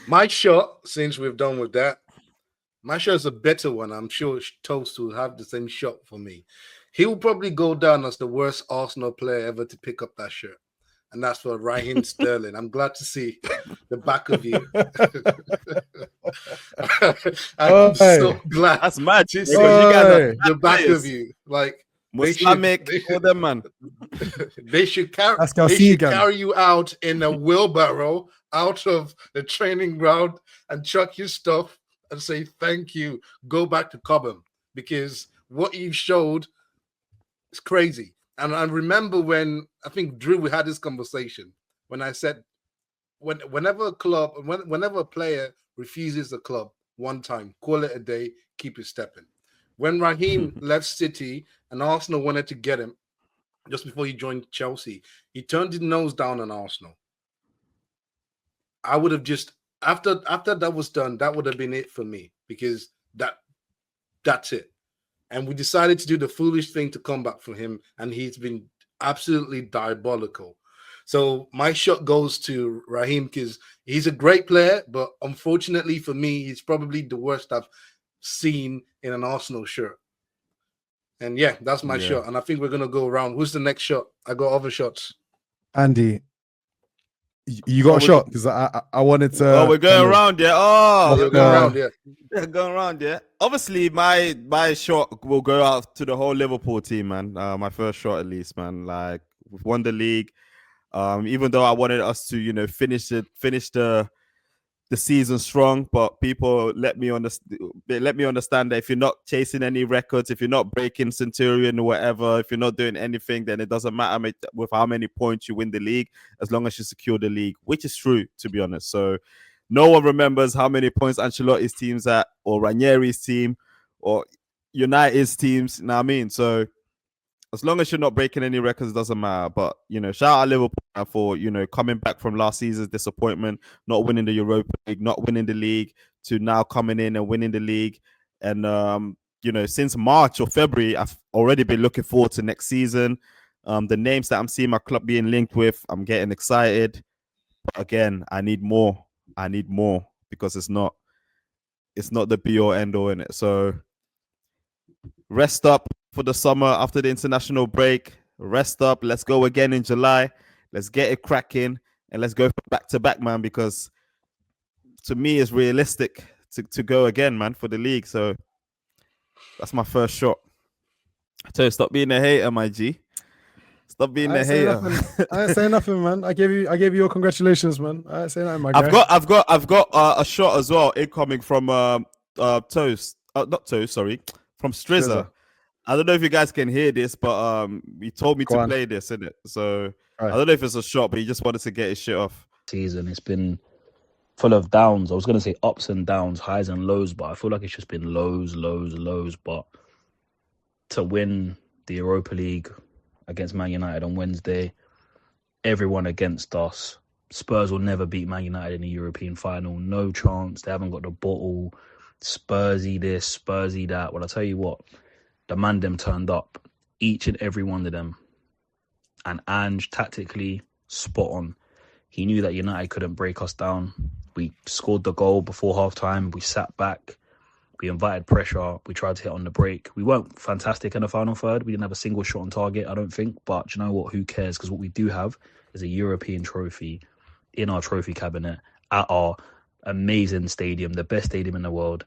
C: My shot, since we've done with that, my shot is a better one. I'm sure Toast will have the same shot for me. He will probably go down as the worst Arsenal player ever to pick up that shirt. And that's for Raheem Sterling. I'm glad to see the back of you. I'm so glad.
B: That's mad. You
C: guys are the back of you. Like,
B: Islamic, all them, man.
C: They should carry you out in a wheelbarrow out of the training ground and chuck your stuff and say thank you. Go back to Cobham, because what you showed is crazy. And I remember when I think Drew, we had this conversation when I said, whenever a player refuses the club one time, call it a day, keep it stepping. When Raheem left City and Arsenal wanted to get him just before he joined Chelsea, he turned his nose down on Arsenal. I would have just after that was done, that would have been it for me, because that's it. And we decided to do the foolish thing to come back for him, and he's been absolutely diabolical. So my shot goes to Raheem, because he's a great player, but unfortunately for me, he's probably the worst I've seen in an Arsenal shirt. And yeah, that's my shot. And I think we're going to go around. Who's the next shot? I got other shots.
A: Andy, You got a shot because I wanted to.
B: Oh, we're going around, yeah. Oh,
C: You're going around, yeah.
B: Yeah, going around, yeah. Obviously, my shot will go out to the whole Liverpool team, man. My first shot, at least, man. Like, we've won the league. Even though I wanted us to, finish the season strong, but people let me understand that if you're not chasing any records, if you're not breaking Centurion or whatever, if you're not doing anything, then it doesn't matter with how many points you win the league, as long as you secure the league, which is true, to be honest. So no one remembers how many points Ancelotti's team's at, or Ranieri's team, or United's teams. You know what I mean? So as long as you're not breaking any records, it doesn't matter. But, shout out Liverpool for, coming back from last season's disappointment, not winning the Europa League, not winning the league, to now coming in and winning the league. And, since March or February, I've already been looking forward to next season. The names that I'm seeing my club being linked with, I'm getting excited. But again, I need more. Because it's not the be or end all in it. So rest up for the summer after the international break. Rest up. Let's go again in July. Let's get it cracking and let's go back to back, man, because to me it's realistic to go again, man, for the league. So that's my first shot. I tell you, stop being a hater, my G. Stop being a hater.
A: I ain't say nothing, man. I gave you your congratulations, man. I ain't say nothing, my guy.
B: I've got a shot as well incoming from Toast. Not Toast, sorry. From Strizza. I don't know if you guys can hear this, but he told me to play this, innit? So I don't know if it's a shot, but he just wanted to get his shit off.
F: Season, it's been full of downs. I was going to say ups and downs, highs and lows, but I feel like it's just been lows. But to win the Europa League against Man United on Wednesday, everyone against us. Spurs will never beat Man United in the European final. No chance. They haven't got the bottle. Spursy this, Spursy that. Well, I'll tell you what. The man them turned up, each and every one of them. And Ange, tactically, spot on. He knew that United couldn't break us down. We scored the goal before half-time. We sat back. We invited pressure. We tried to hit on the break. We weren't fantastic in the final third. We didn't have a single shot on target, I don't think. But you know what? Who cares? Because what we do have is a European trophy in our trophy cabinet at our amazing stadium, the best stadium in the world.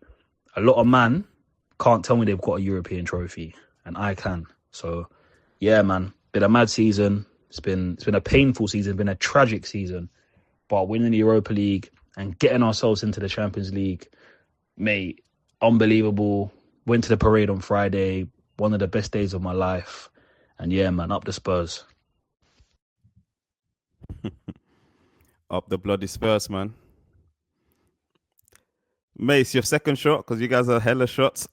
F: A lot of man can't tell me they've got a European trophy, and I can. So, yeah, man, been a mad season. It's been a painful season, been a tragic season. But winning the Europa League and getting ourselves into the Champions League, mate, unbelievable. Went to the parade on Friday, one of the best days of my life. And yeah, man, up the Spurs.
B: Up the bloody Spurs, man. Mace, your second shot, because you guys are hella shots.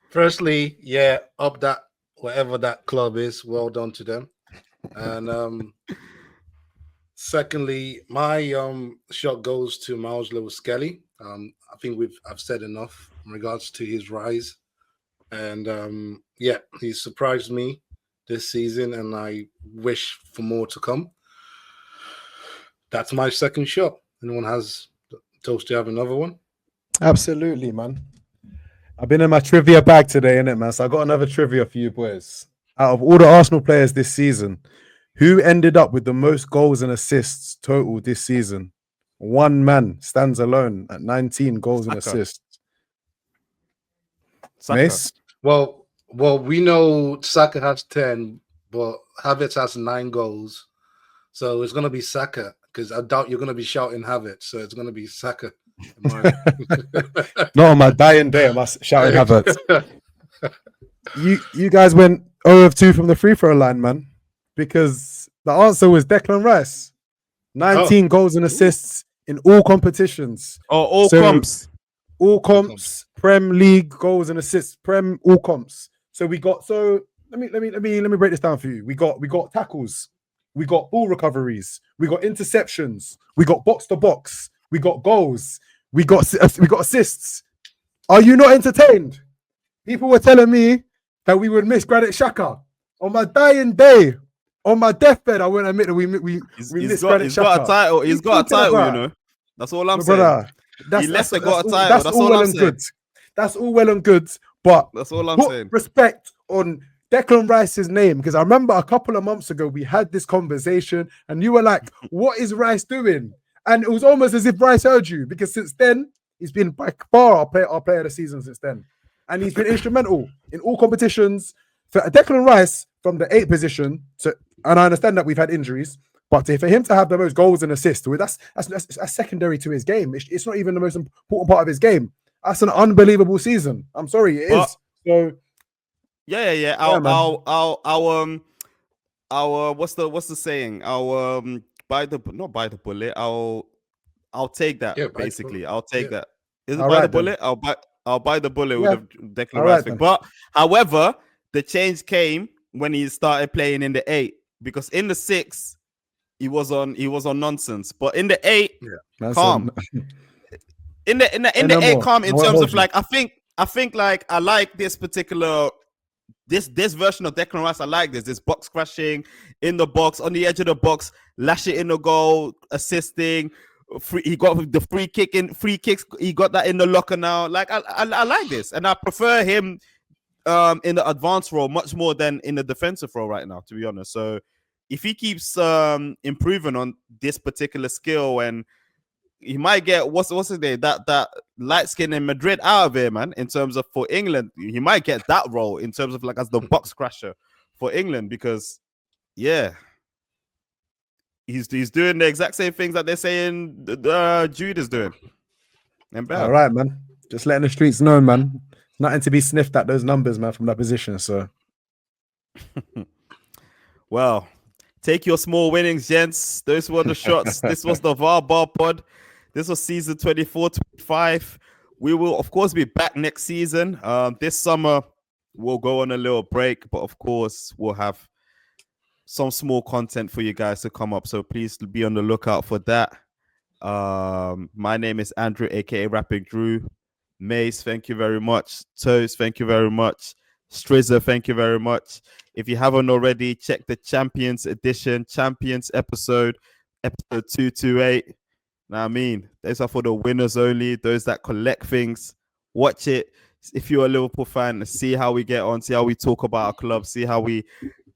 C: Firstly, yeah, up that, whatever that club is, well done to them. And secondly, my shot goes to Myles Lewis Skelly. I think I've said enough in regards to his rise. And yeah, he surprised me this season, and I wish for more to come. That's my second shot. Anyone has Toast to have another one?
A: Absolutely, man. I've been in my trivia bag today, innit, man? So I got another trivia for you boys. Out of all the Arsenal players this season, who ended up with the most goals and assists total this season? One man stands alone at 19 goals and assists. Mace?
C: Well, we know Saka has 10, but Havertz has 9 goals. So it's going to be Saka, because I doubt you're going to be shouting Havertz. So it's going to be Saka.
A: Not on my dying day, am I shouting Havertz? You guys went 0 of 2 from the free throw line, man, because the answer was Declan Rice. 19 goals and assists in all competitions.
B: Oh, all comps.
A: All comps, Prem League goals and assists, Prem all comps. So we got let me break this down for you. We got tackles, we got ball recoveries, we got interceptions, we got box to box, we got goals, we got assists. Are you not entertained? People were telling me that we would miss Granit Xhaka. On my dying day, on my deathbed, I won't admit that we missed Granit Xhaka.
B: He's got a title. He's got a title, you know. That's all I'm saying.
A: Brother,
B: he Leicester got a title. That's all I'm saying.
A: That's all well and good, but
B: that's all I'm
A: put
B: saying.
A: Respect on Declan Rice's name, because I remember a couple of months ago we had this conversation and you were like, what is Rice doing? And it was almost as if Rice heard you, because since then he's been by far our player of the season since then. And he's been instrumental in all competitions. For Declan Rice from the 8th position, and I understand that we've had injuries, but for him to have the most goals and assists, that's secondary to his game. It's not even the most important part of his game. That's an unbelievable season. I'm sorry, it is. So
B: yeah. Our what's the saying? Our not buy the bullet. I'll take that.
C: Yeah,
B: basically, I'll take that. Is it
A: All
B: buy the
A: right,
B: bullet? I'll buy the bullet
A: Yeah.
B: with the Declan
A: All
B: Rice
A: right,
B: thing.
A: then.
B: But however, the change came when he started playing in the 8, because in the 6 he was on nonsense, but in the 8, calm. In the 8, calm in terms of like I think like I like this particular this version of Declan Rice. I like this box crashing in the box, on the edge of the box, lash it in the goal, assisting. He got the free kicks. He got that in the locker now. Like I like this, and I prefer him in the advanced role much more than in the defensive role right now, to be honest. So if he keeps improving on this particular skill, and he might get what's his name, that light skin in Madrid out of here, man. In terms of for England, he might get that role in terms of like as the box crasher for England, because he's doing the exact same things that they're saying Jude is doing. And
A: all right, man. Just letting the streets know, man. Nothing to be sniffed at those numbers, man, from that position. So,
B: well, take your small winnings, gents. Those were the shots. This was the VARBAR pod. This was season 24-25. We will, of course, be back next season. This summer, we'll go on a little break, but of course, we'll have some small content for you guys to come up. So please be on the lookout for that. My name is Andrew, aka Rapping Drew. Mace, thank you very much. Toast, thank you very much. Strizza, thank you very much. If you haven't already, check the Champions Edition, Champions episode 228. Now, I mean, those are for the winners only, those that collect things. Watch it. If you're a Liverpool fan, see how we get on, see how we talk about our club, see how we,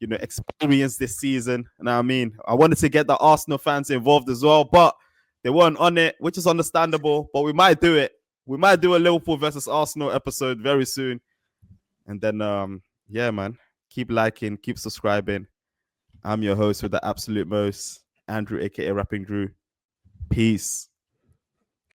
B: experience this season. Now, I mean, I wanted to get the Arsenal fans involved as well, but they weren't on it, which is understandable, but we might do it. We might do a Liverpool versus Arsenal episode very soon. And then, man, keep liking, keep subscribing. I'm your host with the absolute most, Andrew, aka Rapping Drew. Peace.